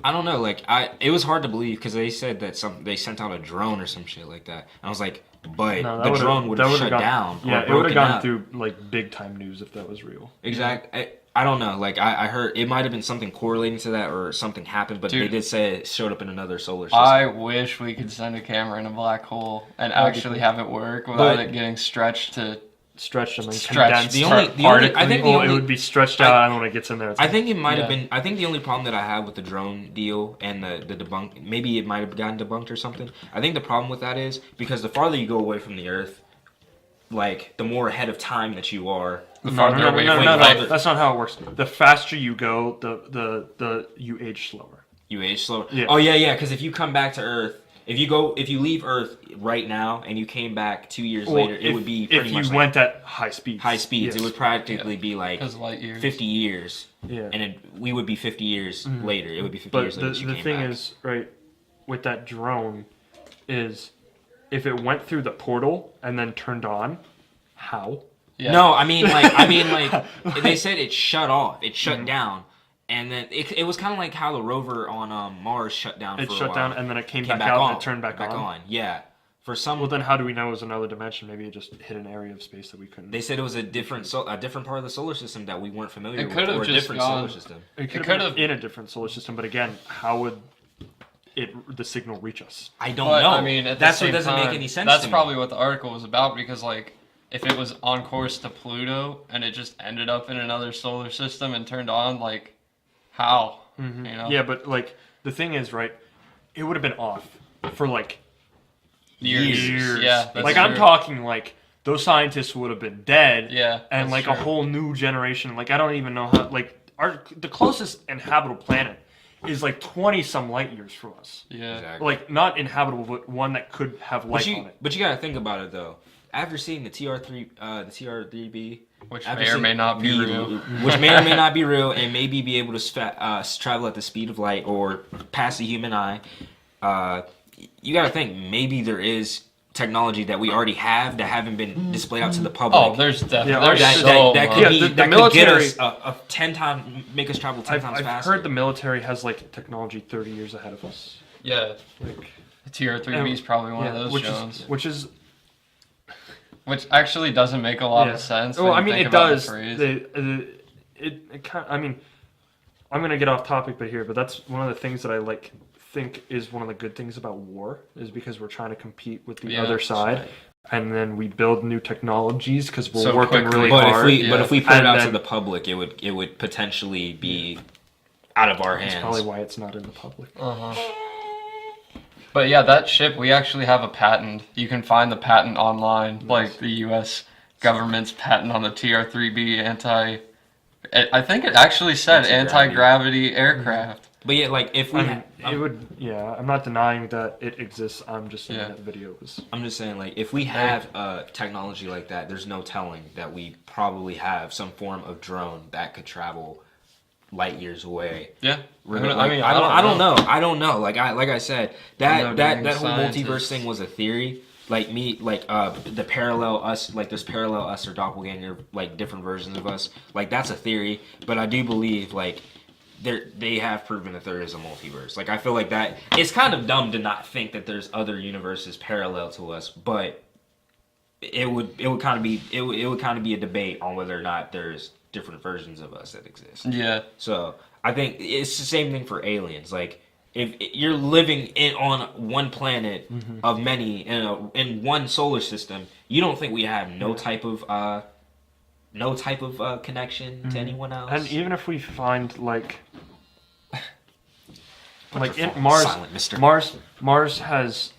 I don't know. Like it was hard to believe because they said that they sent out a drone or some shit like that. And I was like, but the drone would have shut down. Yeah, or it would have broken gone up. through like big time news if that was real. Exactly. I don't know. Like I heard it might have been something correlating to that or something happened, but they Dude. did say it showed up in another solar system. I wish we could send a camera in a black hole and actually have it work without it getting stretched to Stretched and then Stretched. condensed. I think It would be stretched out, and when it gets in there, it's I think it might have Yeah. been. I think the only problem that I have with the drone deal and the debunk, maybe it might have gotten debunked or something. I think the problem with that is because the farther you go away from the Earth, like the more ahead of time that you are. the No, farther no, away no, from no, life. no, that's not how it works. The faster you go, the you age slower. You age slower. Yeah. Oh yeah. Because if you come back to Earth, if you leave Earth right now and you came back 2 years later, it would be pretty if much you like went at high speeds. high speeds. Yes. It would practically be like Because light years. 50 years. Yeah. And we would be 50 years later. It would be 50 But years later. that you the came thing back. is, right, with that drone, is if it went through the portal and then turned on, how? Yeah. No, I mean like they said it shut off. It shut down. And then it was kind of like how the rover on Mars shut down It for a shut while. down and then it came back out on. and it turned back on. Yeah. For some Well, then how do we know it was another dimension? Maybe it just hit an area of space that we couldn't. they said it was a different part of the solar system that we weren't familiar It with, could have or a just different gone- solar system. It could could've- have been in a different solar system, but again, how would the signal reach us? I don't But, know. I mean, at the that's what same doesn't time, make any sense. That's to me. probably what the article was about because, like, if it was on course to Pluto and it just ended up in another solar system and turned on, like, how? You know? Yeah, but like the thing is, right? It would have been off for like years. Yeah, that's like I'm true. talking like those scientists would have been dead. Yeah, and that's like a true. whole new generation. Like I don't even know how. Like the closest inhabitable planet is like 20 some light years from us. Yeah. Exactly. Like not inhabitable, but one that could have life on it. But you gotta think about it though. After seeing the TR3B, Which after may or seeing may not be real. which may or may not be real, and maybe be able to travel at the speed of light or past the human eye, you gotta think maybe there is technology that we already have that haven't been displayed out to the public. Oh, there's definitely Yeah, there's that, so that much. could Yeah, be the that could get military- us a 10 times, make us travel 10 times I've faster. heard the military has like technology 30 years ahead of us. Yeah. Like TR3B is probably one of those shows. which is Which actually doesn't make a lot of sense. Well, when I you mean, think it about the does. phrase. It kind. I mean, I'm gonna get off topic, but that's one of the things that I like think is one of the good things about war is because we're trying to compete with the Yeah, other side, right. and then we build new technologies because we're So working quickly. really But hard. if we put it And out to then- the public, it would potentially be out of our hands. That's probably why it's not in the public. But yeah, that ship, we actually have a patent. You can find the patent online, like the U.S. government's patent on the TR-3B I think it actually said anti-gravity aircraft. But yeah, like if we, I'm not denying that it exists. I'm just saying Yeah. that video was. I'm just saying, like, if we have technology like that, there's no telling that we probably have some form of drone that could travel light years away. Yeah. I don't know. Like I said, that being whole scientists. multiverse thing was a theory. Like the parallel us, like there's parallel us or doppelganger, like different versions of us. Like that's a theory, but I do believe like they have proven that there is a multiverse. Like I feel like that it's kind of dumb to not think that there's other universes parallel to us, but it would kind of be a debate on whether or not there's different versions of us that exist. Yeah. So I think it's the same thing for aliens. Like if you're living on one planet of many in one solar system, you don't think we have no type of connection to anyone else? And even if we find like in Mars, Silent, mister. Mars has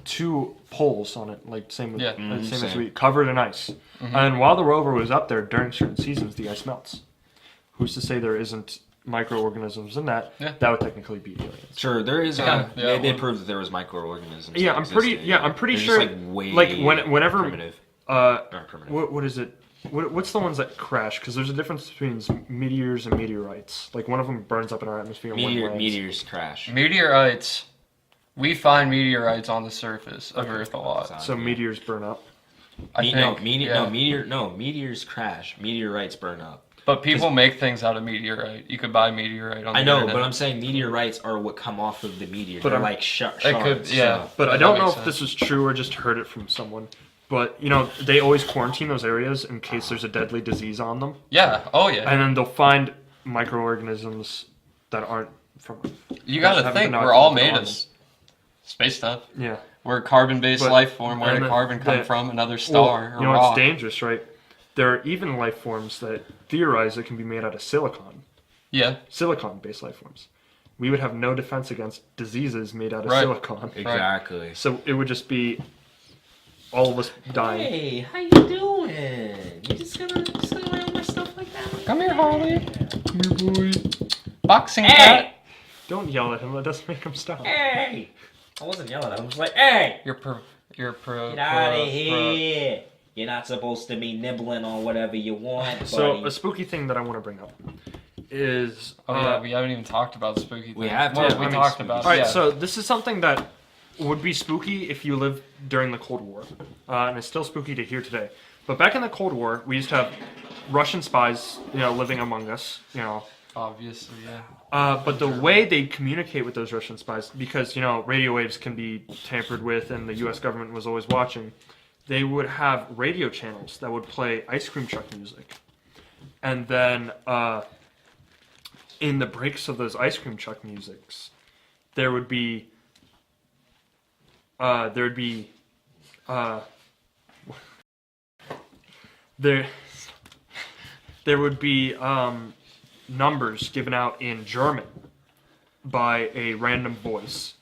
2 poles on it, like same with Yeah. same as Same. we covered in ice. And while the rover was up there during certain seasons, the ice melts. Who's to say there isn't microorganisms in that? Yeah. That would technically be aliens. Sure, there is. Yeah, They did well- prove that there was microorganisms. Yeah, that I'm pretty. existed. Yeah, I'm pretty They're sure. Just, way whenever primitive. Not primitive. what is it? What's the ones that crash? Because there's a difference between meteors and meteorites. Like one of them burns up in our atmosphere. And one lands. Meteors crash. Meteorites. We find meteorites on the surface of Earth a lot. So meteors burn up. Meteors crash. Meteorites burn up. But people make things out of meteorite. You could buy meteorite on the I know, internet. but I'm saying meteorites are what come off of the meteor. But They're I'm- like shards. It could, yeah. But I that don't know makes if sense. this is true or just heard it from someone. But they always quarantine those areas in case there's a deadly disease on them, Yeah. Oh yeah. and then they'll find microorganisms that aren't from. You got to haven't think been we're all documented made on of space stuff. Yeah. We're a carbon-based But- life form. Where and did the- carbon come the- from? Another star Well, or rock? it's dangerous, right? There are even life forms that theorize it can be made out of silicon. Yeah. Silicon-based life forms. We would have no defense against diseases made out of Right. silicon. Exactly. So it would just be all of us dying. Hey, how you doing? You just gonna lay on my stuff like that? Come here, Harley. Come here, boy. Boxing Hey! cat. Don't yell at him. That doesn't make him stop. Hey! I wasn't yelling at him. I was like, hey! You're pro. Get out of here! You're not supposed to be nibbling on whatever you want, buddy. So a spooky thing that I want to bring up is. Oh yeah, we haven't even talked about the spooky thing. We have Well, to. we I mean, talked spooky. about. All right, Yeah. so this is something that would be spooky if you lived during the Cold War, and it's still spooky to hear today. But back in the Cold War, we used to have Russian spies, living among us, Obviously, yeah. But the way they communicate with those Russian spies, because radio waves can be tampered with, and the U.S. government was always watching, they would have radio channels that would play ice cream truck music, and then in the breaks of those ice cream truck musics, there would be numbers given out in German by a random voice,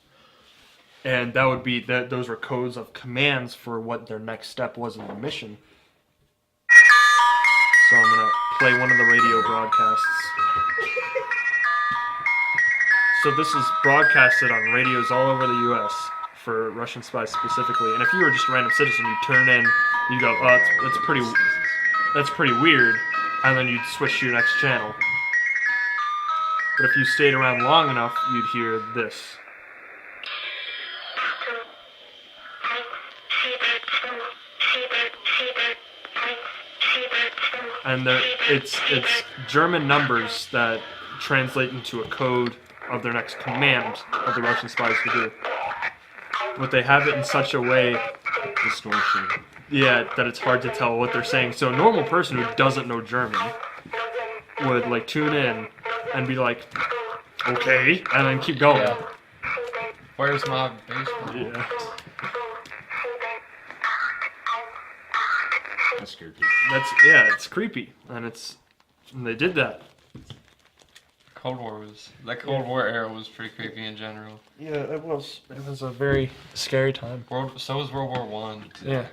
and that would be those were codes of commands for what their next step was in the mission. So I'm gonna play one of the radio broadcasts. So this is broadcasted on radios all over the U.S. for Russian spies specifically. And if you were just a random citizen, you turn in, you go, "Oh, that's pretty weird," and then you'd switch to your next channel. But if you stayed around long enough, you'd hear this. And it's German numbers that translate into a code of their next command of the Russian spies to do. But they have it in such a way, Distortion. yeah, that it's hard to tell what they're saying. So a normal person who doesn't know German would tune in and be like, okay, and then keep going. Yeah. Where's my baseball? Yeah. That's creepy. It's creepy, and they did that. Cold War era was pretty creepy in general. Yeah, it was. It was a very scary time. So was World War One. Yeah.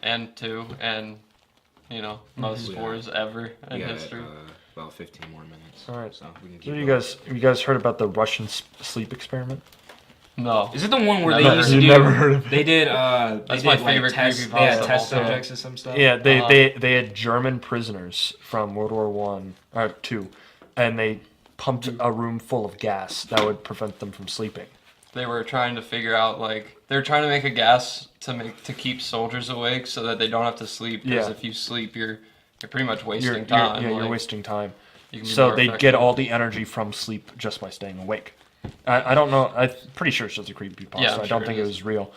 And two, and most wars ever in We got history. about 15 more minutes. All right. So we can keep So going. you guys heard about the Russian sleep experiment? No. Is it the one where Never they used to heard- do? You've never heard of it. They did. That's they my did, favorite tests. creepypasta They had of test all time. subjects and some stuff. Yeah, they had German prisoners from World War One or two, and they pumped a room full of gas that would prevent them from sleeping. They were trying to figure out they were trying to make a gas to keep soldiers awake so that they don't have to sleep. Because Yeah. if you sleep, you're pretty much wasting time. You're wasting time. You can be So more they effective. get all the energy from sleep just by staying awake. I don't know. I'm pretty sure it's just a creepypasta. Yeah, I'm I sure don't it think it is. was real.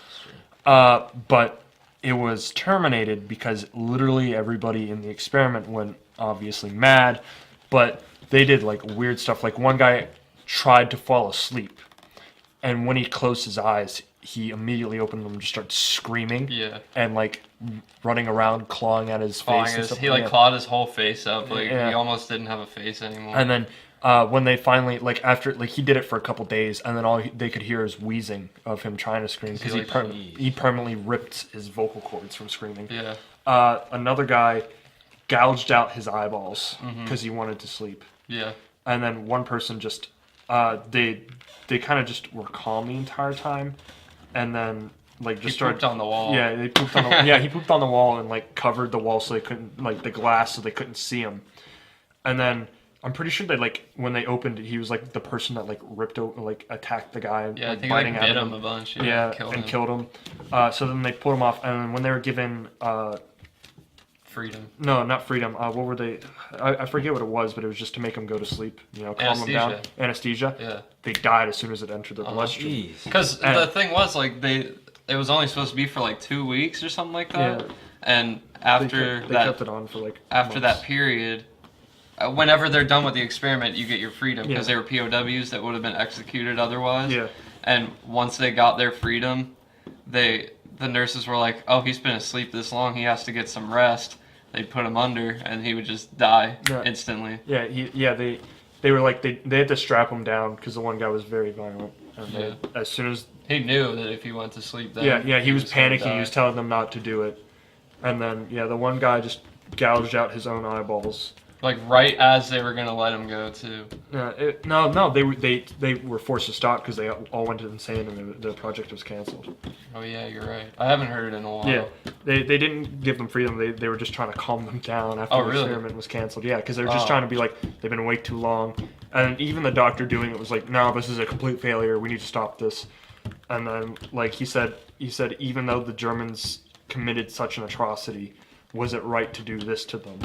But it was terminated because literally everybody in the experiment went obviously mad. But they did like weird stuff. Like one guy tried to fall asleep, and when he closed his eyes, he immediately opened them and just started screaming. Yeah. And like running around, clawing at his face. And stuff. He like Yeah. clawed his whole face up. Like Yeah. he almost didn't have a face anymore. And then when they finally, like after, like he did it for a couple days, and then they could hear is wheezing of him trying to scream because he permanently ripped his vocal cords from screaming. Yeah. Another guy gouged out his eyeballs because he wanted to sleep. Yeah. And then one person just they kind of just were calm the entire time, and then like just He started pooped on the wall. Yeah, they pooped on the he pooped on the wall and like covered the wall so they couldn't the glass so they couldn't see him. And then I'm pretty sure that like when they opened it, he was like the person that like ripped over, like attacked the guy. Yeah, I like, think biting like at bit him a bunch. Yeah, killed and him. killed him. So then they pulled him off, and then when they were given Freedom. no, not freedom. What were they? I forget what it was, but it was just to make them go to sleep. Calm them down. Anesthesia. Yeah. They died as soon as it entered their bloodstream. Jeez. Because And- the thing was like it was only supposed to be for like 2 weeks or something like that. Yeah. And They after kept it on for like after months. that period, whenever they're done with the experiment, you get your freedom because Yeah. they were POWs that would have been executed otherwise. Yeah. And once they got their freedom, the nurses were like, "Oh, he's been asleep this long. He has to get some rest." They'd put him under, and he would just die Yeah. instantly. Yeah. They were like they had to strap him down because the one guy was very violent. And Yeah. as soon as He knew that if he went to sleep, then he was gonna panicking. He die. was telling them not to do it. And then the one guy just gouged out his own eyeballs. Like right as they were gonna let him go too. No, they were forced to stop because they all went insane and the project was canceled. Oh yeah, you're right. I haven't heard it in a while. Yeah, they didn't give them freedom. They were just trying to calm them down after Oh, the really? experiment was canceled. Yeah, because they were just Oh. trying to be like they've been awake too long, and even the doctor doing it was like, no, this is a complete failure. We need to stop this. And then like he said even though the Germans committed such an atrocity, was it right to do this to them?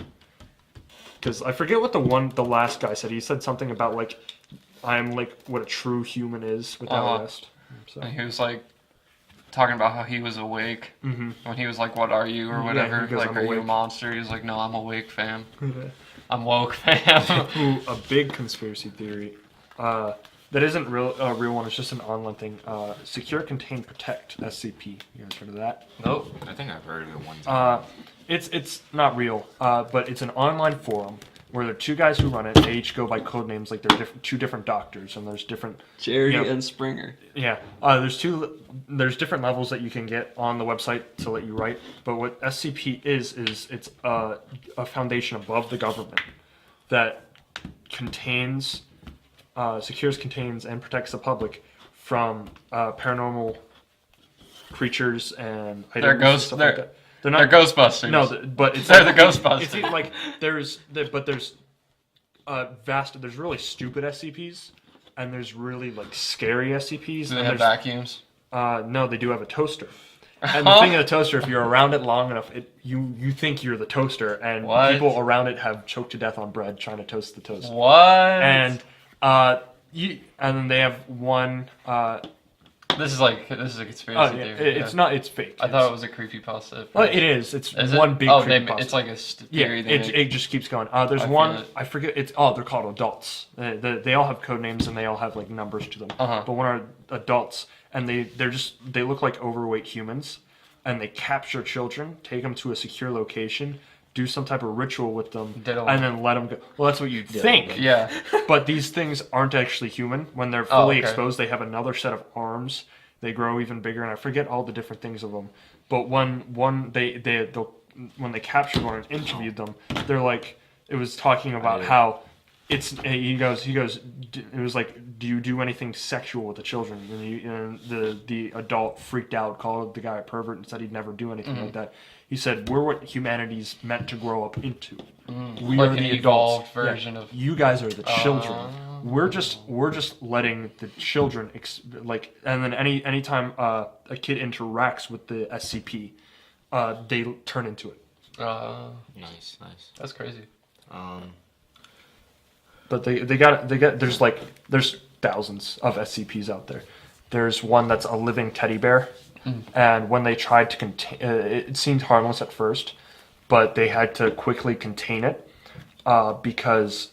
Because I forget what the last guy said. He said something about like, I'm like what a true human is without rest. So And he was like talking about how he was awake when he was like, "What are you?" or whatever. he goes, like, "I'm "Are you a awake." monster?" He was like, "No, I'm awake, fam. I'm woke, fam." Ooh, a big conspiracy theory. That isn't a real one. It's just an online thing. Secure, Contain, Protect. SCP. You guys heard of that? Nope. I think I've heard of it one time. It's not real. But it's an online forum where there are two guys who run it. They each go by code names. Like they're two different doctors, and there's different. Jerry Yeah. and Springer. Yeah. There's different levels that you can get on the website to let you write. But what SCP is it's a foundation above the government that contains. Secures, contains, and protects the public from paranormal creatures and items. They're and ghosts. stuff They're, like that. They're they're not Ghostbusters. No, but it's They're like, the Ghostbusters. It's even like there's There's really stupid SCPs, and there's really like scary SCPs. Do they and have there's- vacuums? No, they do have a toaster. And the thing of the toaster, if you're around it long enough, you think you're the toaster, and What? people around it have choked to death on bread trying to toast the toast. What? And then they have one. This is a conspiracy theory. It's not. It's fake. I thought it was a creepypasta. Well, it is. It's Is one it? big. Oh, creepypasta. it's like a theory. they make. it just keeps going. There's I feel one. it. I forget. They're called adults. They all have code names and they all have like numbers to them. Uh-huh. But one are adults, and they look like overweight humans, and they capture children, take them to a secure location, do some type of ritual with them, and then let them go. Well, that's what you'd think. Yeah. But these things aren't actually human. When they're fully exposed, they have another set of arms. They grow even bigger, and I forget all the different things of them. But when when they captured one and interviewed them, they're like, it was talking about how he goes, it was like, do you do anything sexual with the children? And the adult freaked out, called the guy a pervert, and said he'd never do anything like that. He said, we're what humanity's meant to grow up into. We like are an the evolved adults. version of. You guys are the children. We're just letting the children and then anytime a kid interacts with the SCP, they turn into it. Nice. That's crazy. But there's thousands of SCPs out there. There's one that's a living teddy bear, and when they tried to contain, it seemed harmless at first, but they had to quickly contain it because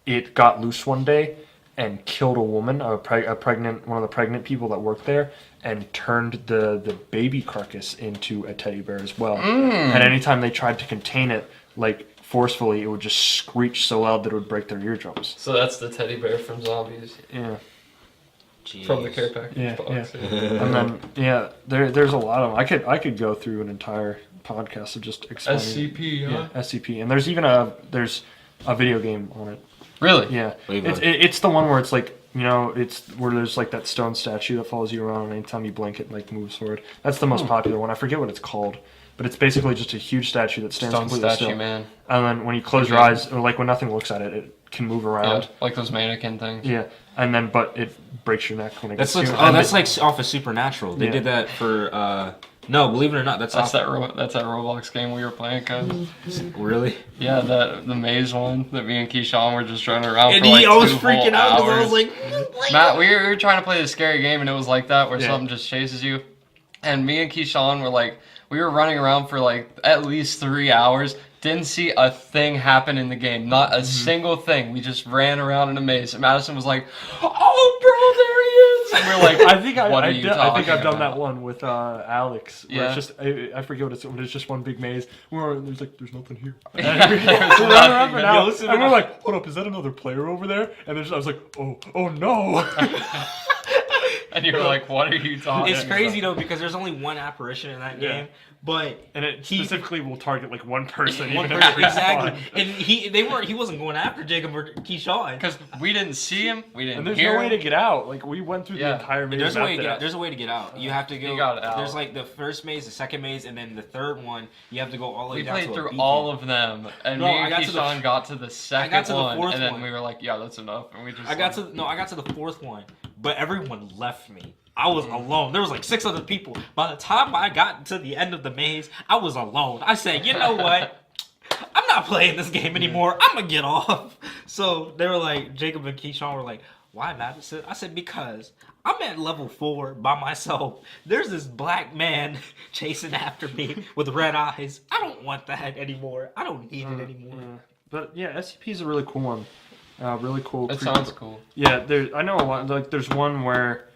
it got loose one day and killed a woman, one of the pregnant people that worked there, and turned the baby carcass into a teddy bear as well. And anytime they tried to contain it, like forcefully, it would just screech so loud that it would break their eardrums. So that's the teddy bear from Zombies. Yeah. Jeez. From the care package. Yeah, box. And then there's a lot of them. I could go through an entire podcast of just explaining SCP, huh? Yeah, SCP, and there's even a video game on it. Really? Yeah, it's the one where it's like, it's where there's like that stone statue that follows you around, and anytime you blink it like moves forward. That's the most popular one. I forget what it's called, but it's basically just a huge statue that stands Stone completely statue, still. man. And then when you close your eyes, or like when nothing looks at it, it can move around. Yeah, like those mannequin things. Yeah, and then but it breaks your neck when it gets That's to like you. that's like off of Supernatural. They did that for no, believe it or not, that's That's that Roblox game we were playing, cuz. really. Yeah, the maze one that me and Keyshawn were just running around And for like I was 2 freaking whole out because I hours. was like, Matt, we were trying to play this scary game, and it was like that, where Yeah. something just chases you. And me and Keyshawn were like, we were running around for like at least 3 hours. Didn't see a thing happen in the game. Not a single thing. We just ran around in a maze. And Madison was like, oh, bro, there he is. And we're like, I think I've done that one with Alex. Where Yeah. it's just I forget what it's. It's just one big maze. There's nothing here. There's We're nothing running but out, listen and to we're like, hold up, is that another player over there? And then I was like, oh no. And you were like, what are you talking it's about? crazy though because there's only one apparition in that Yeah. game, but And it specifically will target like one person. one even if person it's exactly, fun. and he wasn't going after Jacob or Keyshawn. Because we didn't see him. We didn't And there's hear no way him. to get out. Like we went through the entire maze. There's a way to after get out. that. There's a way to get out. You have to go. You got out. There's like the first maze, the second maze, and then the third one. You have to go all the way We down played to a through beacon. all of them, and No, me I and got to the- Keyshawn got to the second got to the one, fourth and then one. we were like, yeah, that's enough, and we just. I got to the fourth one, but everyone left me. I was alone. There was like 6 other people. By the time I got to the end of the maze, I was alone. I said, you know what? I'm not playing this game anymore. I'm gonna get off. So they were like, Jacob and Keyshawn were like, why, Madison? I said, because I'm at level 4 by myself. There's this black man chasing after me with red eyes. I don't want that anymore. I don't need it anymore. But yeah, SCP is a really cool one. Really cool. It sounds cool. Yeah, I know a lot. Like, there's one where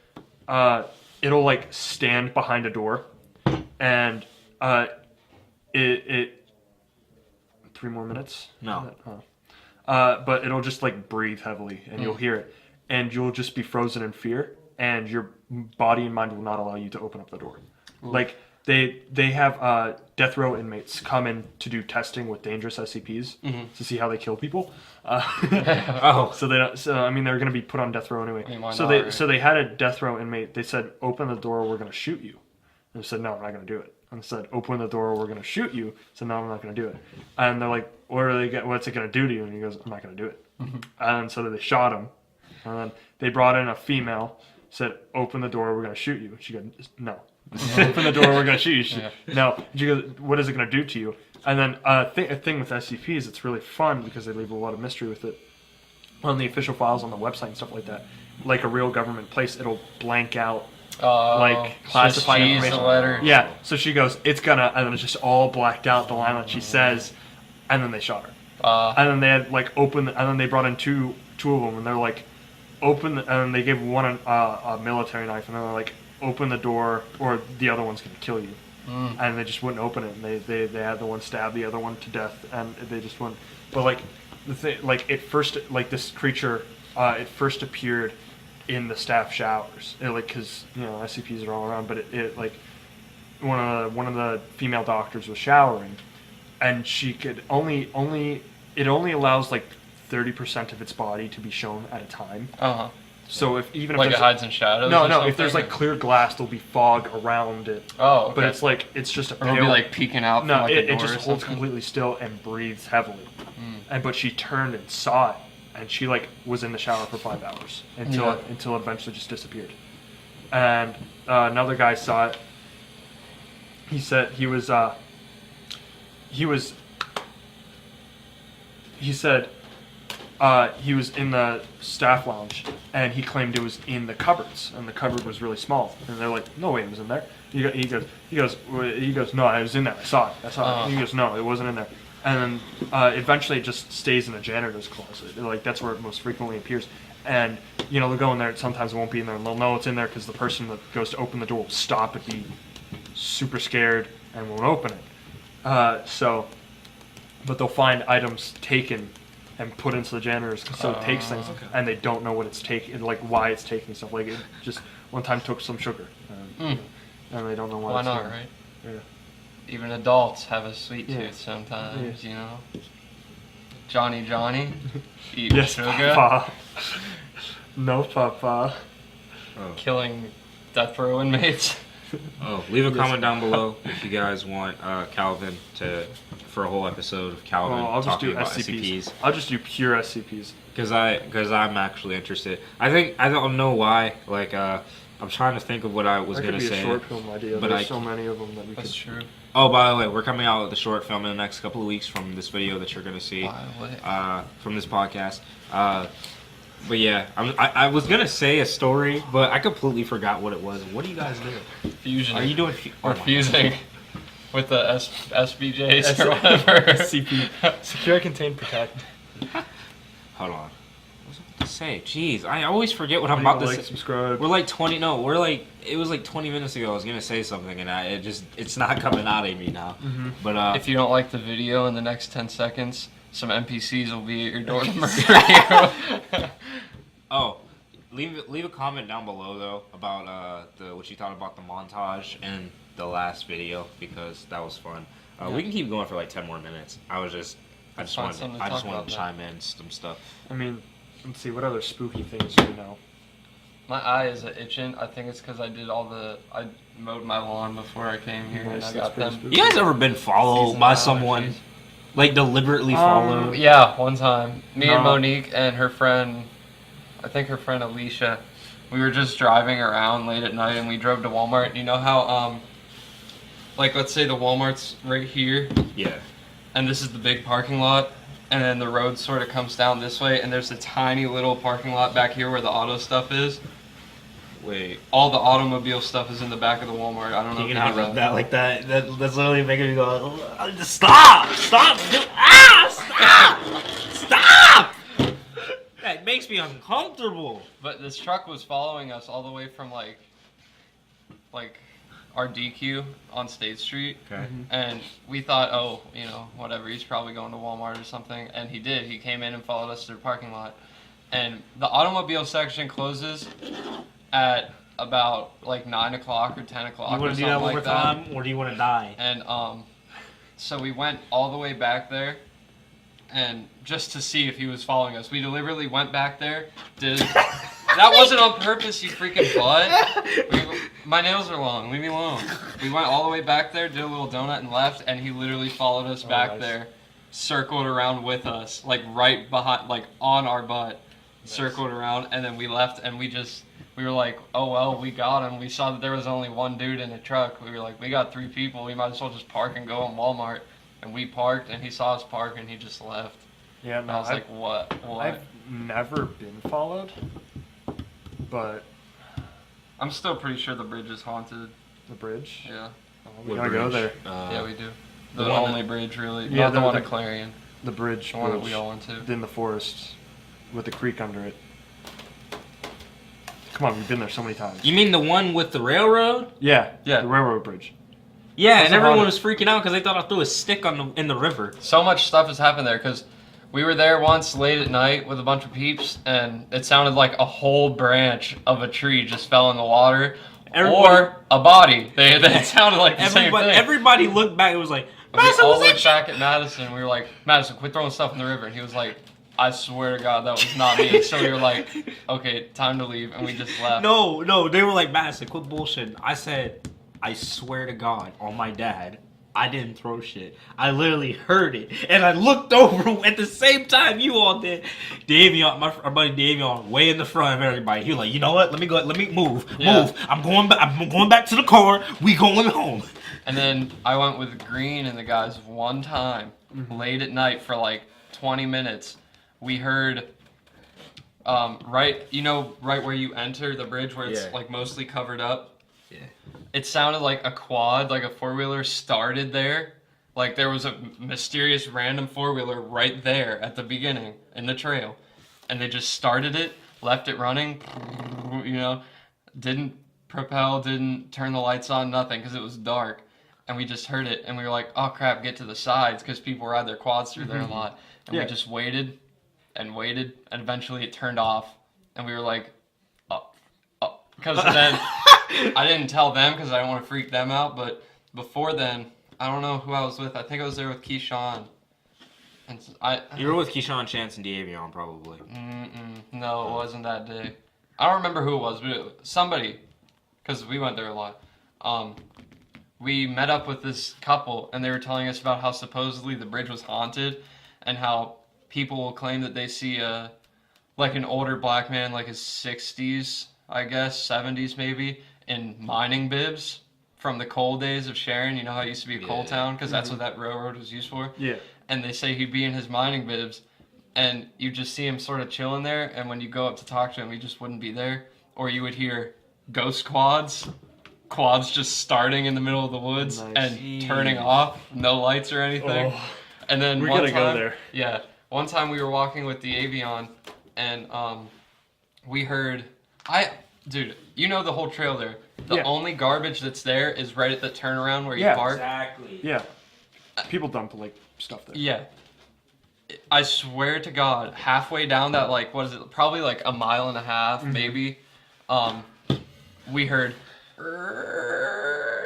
it'll like stand behind a door, and it 3 more minutes. No. But it'll just like breathe heavily, and you'll hear it, and you'll just be frozen in fear, and your body and mind will not allow you to open up the door. Like they have death row inmates come in to do testing with dangerous SCPs to see how they kill people. Oh. So they don't. So I mean, they're going to be put on death row anyway. I mean, why so not, they right? so they had a death row inmate. They said, "Open the door. We're going to shoot you." And they said, "No, I'm not going to do it." And they said, "Open the door. We're going to shoot you." So no, I'm not going to do it. And they're like, What's it going to do to you?" And he goes, "I'm not going to do it." And so they shot him. And then they brought in a female. Said, "Open the door. We're going to shoot you." She goes, "No." Open the door. We're going to shoot you. No. She goes, "What is it going to do to you?" And then a thing with SCPs, it's really fun because they leave a lot of mystery with it. On the official files on the website and stuff like that, like a real government place, it'll blank out like classified just information. the letter. Yeah. So she goes, "It's gonna," and then it's just all blacked out the line that she says, and then they shot her. And then they had like and then they brought in two of them, and they're like, and then they gave one a military knife, and then they're like, open the door or the other one's gonna kill you. And they just wouldn't open it. And they had the one stab the other one to death, and they just wouldn't. But like the thing, like it first, like this creature, it first appeared in the staff showers. Like because SCPs are all around, but it like one of the female doctors was showering, and she could only allows like 30% of its body to be shown at a time. So if it hides in shadows. No. If there's like clear glass, there'll be fog around it. Oh, okay. But it's just a pale. Or it'll be like peeking out. No, from, like, a door it just or holds something. completely still and breathes heavily. But she turned and saw it, and she like was in the shower for 5 hours until it eventually just disappeared. And another guy saw it. He said he was in the staff lounge, and he claimed it was in the cupboards, and the cupboard was really small. And they're like, "No way, it was in there." He goes, "No, I was in there. I saw it. He goes, "No, it wasn't in there." And then eventually, it just stays in the janitor's closet. Like that's where it most frequently appears. And they'll go in there. Sometimes it won't be in there, and they'll know it's in there because the person that goes to open the door will stop and be super scared and won't open it. But they'll find items taken and put into the janitors, so it takes things, and they don't know what it's taking, like why it's taking stuff. Like it just one time took some sugar, and they don't know why. Why it's not, doing. right? Yeah. Even adults have a sweet tooth sometimes, Johnny, eat Yes, sugar, Papa. No, Papa. killing death row inmates. Leave a comment down below if you guys want Calvin for a whole episode of Calvin I'll just talking do about SCPs. I'll just do pure SCPs. Because I'm actually interested. I don't know why. Like I'm trying to think of what I was gonna say. That could be a short film idea. But There's so many of them that we That's could. true. Oh, by the way, we're coming out with a short film in the next couple of weeks from this video that you're gonna see. From this podcast. But yeah, I was gonna say a story, but I completely forgot what it was. What do you guys do? Fusion. Are you doing? Or fusing with the SBJs or whatever. SCP. Secure, contain, protect. Hold on. What was I about to say? Jeez, I always forget what I'm about to say. Subscribe. We're like 20. No, we're like. It was like 20 minutes ago. I was gonna say something, and it's not coming out of me now. But if you don't like the video in the next 10 seconds, some NPCs will be at your door to murder you. Oh, leave a comment down below though about what you thought about the montage and the last video, because that was fun. We can keep going for like 10 more minutes. I just wanted to chime in some stuff. I mean, let's see, what other spooky things do we know? My eye is itching. I think it's because I mowed my lawn before I came here, Nice, and I that's got pretty them. spooky. You guys ever been followed by someone? allergies. Like deliberately followed? Yeah, one time. Me and No. Monique and her friend, I think her friend Alicia, we were just driving around late at night, and we drove to Walmart. You know how, like, let's say the Walmart's right here, Yeah. and this is the big parking lot, and then the road sort of comes down this way, and there's a tiny little parking lot back here where the auto stuff is. Wait. All the automobile stuff is in the back of the Walmart. I don't know if you know that. that like that. That's literally making me go, stop! Stop! Stop! That makes me uncomfortable. But this truck was following us all the way from like our DQ on State Street. Okay. And we thought, oh, whatever, he's probably going to Walmart or something. And he did. He came in and followed us to the parking lot. And the automobile section closes at about like 9 o'clock or 10 o'clock. You want or to do that something one more like that. time, or do you want to die? And so we went all the way back there, and just to see if he was following us. We deliberately went back there. That wasn't on purpose, you freaking butt. My nails are long. Leave me alone. We went all the way back there, did a little donut, and left. And he literally followed us back nice. there, circled around with us, like right behind, like on our butt, circled around, and then we left. And we were like, oh well, we got him. We saw that there was only one dude in a truck. We were like, we got 3 people. We might as well just park and go in Walmart. And we parked, and he saw us park, and he just left. Yeah, And no, I was like, what? I've never been followed, but I'm still pretty sure the bridge is haunted. the bridge. Yeah. Oh, we gotta go there. Yeah, we do. The the one only bridge, really. Yeah, Not the one the- at Clarion. The bridge, The one that which- we all went to. in the forest with the creek under it. Come on, we've been there so many times. You mean the one with the railroad? Yeah, Yeah. the railroad bridge. Yeah, What's and the everyone problem? was freaking out because they thought I threw a stick in the river. So much stuff has happened there because we were there once late at night with a bunch of peeps, and it sounded like a whole branch of a tree just fell in the water, or a body. They sounded like the same thing. Everybody looked back. It was like, We Madison, all was looked that back at Madison. We were like, Madison, quit throwing stuff in the river. And he was like, I swear to God, that was not me. So we were like, okay, time to leave, and we just left. No, they were like, Madison, quit bullshitting. I said, I swear to God, on my dad, I didn't throw shit. I literally heard it, and I looked over at the same time you all did. Davion, our buddy Davion, way in the front of everybody. He was like, you know what? Let me move. I'm going back to the car. We going home. And then I went with Green and the guys one time, late at night for like 20 minutes. We heard, right where you enter the bridge where it's like mostly covered up? Yeah. It sounded like a quad, like a four-wheeler started there. Like there was a mysterious random four-wheeler right there at the beginning in the trail. And they just started it, left it running, didn't propel, didn't turn the lights on, nothing, because it was dark. And we just heard it, and we were like, oh crap, get to the sides, because people ride their quads through there a lot. And we just waited, and eventually it turned off, and we were like, oh. Because then, I didn't tell them, because I don't want to freak them out, but before then, I don't know who I was with. I think I was there with Keyshawn. And You were with Keyshawn, Chance, and Davion, probably. No, it wasn't that day. I don't remember who it was, but somebody, because we went there a lot. We met up with this couple, and they were telling us about how supposedly the bridge was haunted, and how people will claim that they see like an older black man, like his 60s, I guess, 70s maybe, in mining bibs from the coal days of Sharon. You know how it used to be a coal town, because that's what that railroad was used for? Yeah. And they say he'd be in his mining bibs, and you just see him sort of chilling there, and when you go up to talk to him, he just wouldn't be there. Or you would hear ghost quads just starting in the middle of the woods and turning off, no lights or anything. Oh, and then we one gotta time, go there. Yeah, one time we were walking with the Avion, and we heard, dude, you know the whole trail there. The only garbage that's there is right at the turnaround where you park. Exactly. Yeah. People dump like stuff there. Yeah. I swear to God, halfway down that, like, what is it? Probably like a mile and a half, maybe. We heard.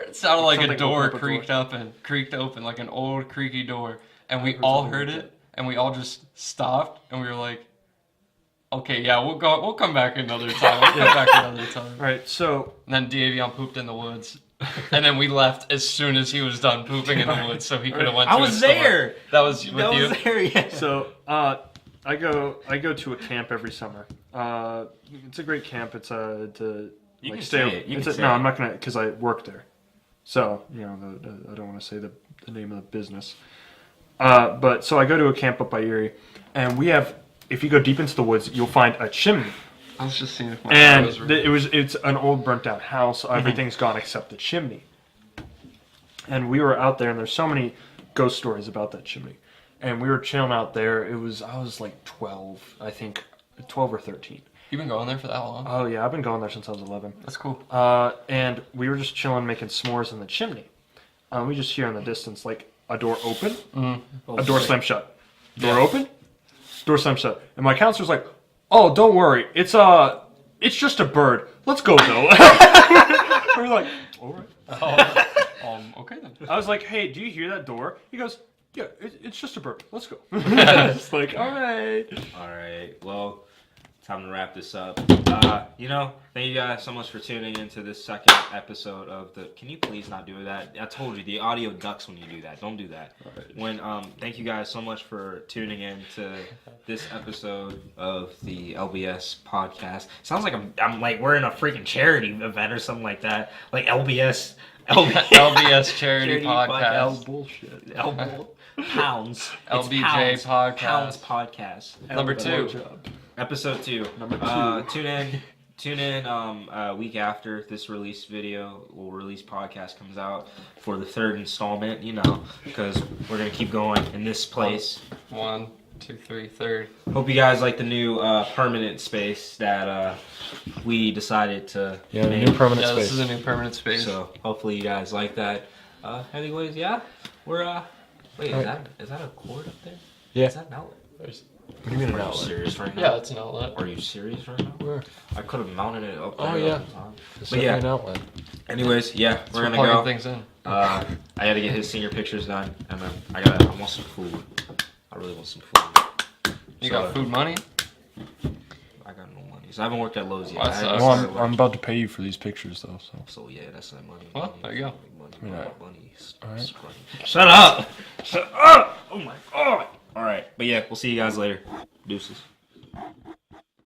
It sounded like a door creaked open, like an old creaky door, and we all heard it, and we all just stopped, and we were like, "Okay, yeah, we'll come back another time. All right, so And then Davion pooped in the woods, and then we left as soon as he was done pooping in the woods, so he could have went. I to was his store. there. That was with That you. was there, yeah. So I go to a camp every summer. It's a great camp. It's You like can stay. say it. You can say no, it. I'm not gonna because I work there. So I don't want to say the name of the business. But so I go to a camp up by Erie, and we have. If you go deep into the woods, you'll find a chimney. I was just seeing if my And photos were- it's an old burnt down house. Everything's gone except the chimney. And we were out there, and there's so many ghost stories about that chimney. And we were chilling out there. I was like 12, I think, 12 or 13. You've been going there for that long? Oh yeah, I've been going there since I was 11. That's cool. And we were just chilling, making s'mores in the chimney. We just hear in the distance like a door open, a door slam shut, door open, door slam shut. And my counselor's like, "Oh, don't worry, it's just a bird. Let's go though." We're like, "All right." Okay then. I was like, "Hey, do you hear that door?" He goes, "Yeah, it's just a bird. Let's go." Just like, all right. All right. Well, time to wrap this up. Thank you guys so much for tuning into this second episode of the. Can you please not do that? I told you the audio ducks when you do that. Don't do that. Right. Thank you guys so much for tuning in to this episode of the LBS podcast. Sounds like I'm like we're in a freaking charity event or something like that. Like LBS charity podcast. Bullshit. Pounds. It's LBJ podcast. Pounds podcast. Number 2. Episode 2. Number 2. Tune in a week after this release video or release podcast comes out for the 3rd installment, because we're going to keep going in this place. 1. 2, 3, third. Hope you guys like the new permanent space that we decided to Yeah, make. new permanent Yeah, space. this is a new permanent space. So hopefully you guys like that. Anyways, yeah, we're wait, Alright. is that a cord up there? Yeah. Is that an outlet? What do you mean an Are you outlet? serious right now? Yeah, it's an outlet. Are you serious right now? Where? I could have mounted it up there. Oh, the yeah. whole time. It's But yeah. an outlet. Anyways, yeah, we're gonna plugging go. things in. I gotta get his senior pictures done, and then I want some food. I really want some food. You So, got food money? I got no money, so I haven't worked at Lowe's yet. Well, I haven't that's- Well, started I'm working. about to pay you for these pictures, though. So. So yeah, that's my money. Well, there you go. Money, Alright. money, Alright. money. Shut up! Shut up! Oh my god! All right, but yeah, we'll see you guys later. Deuces.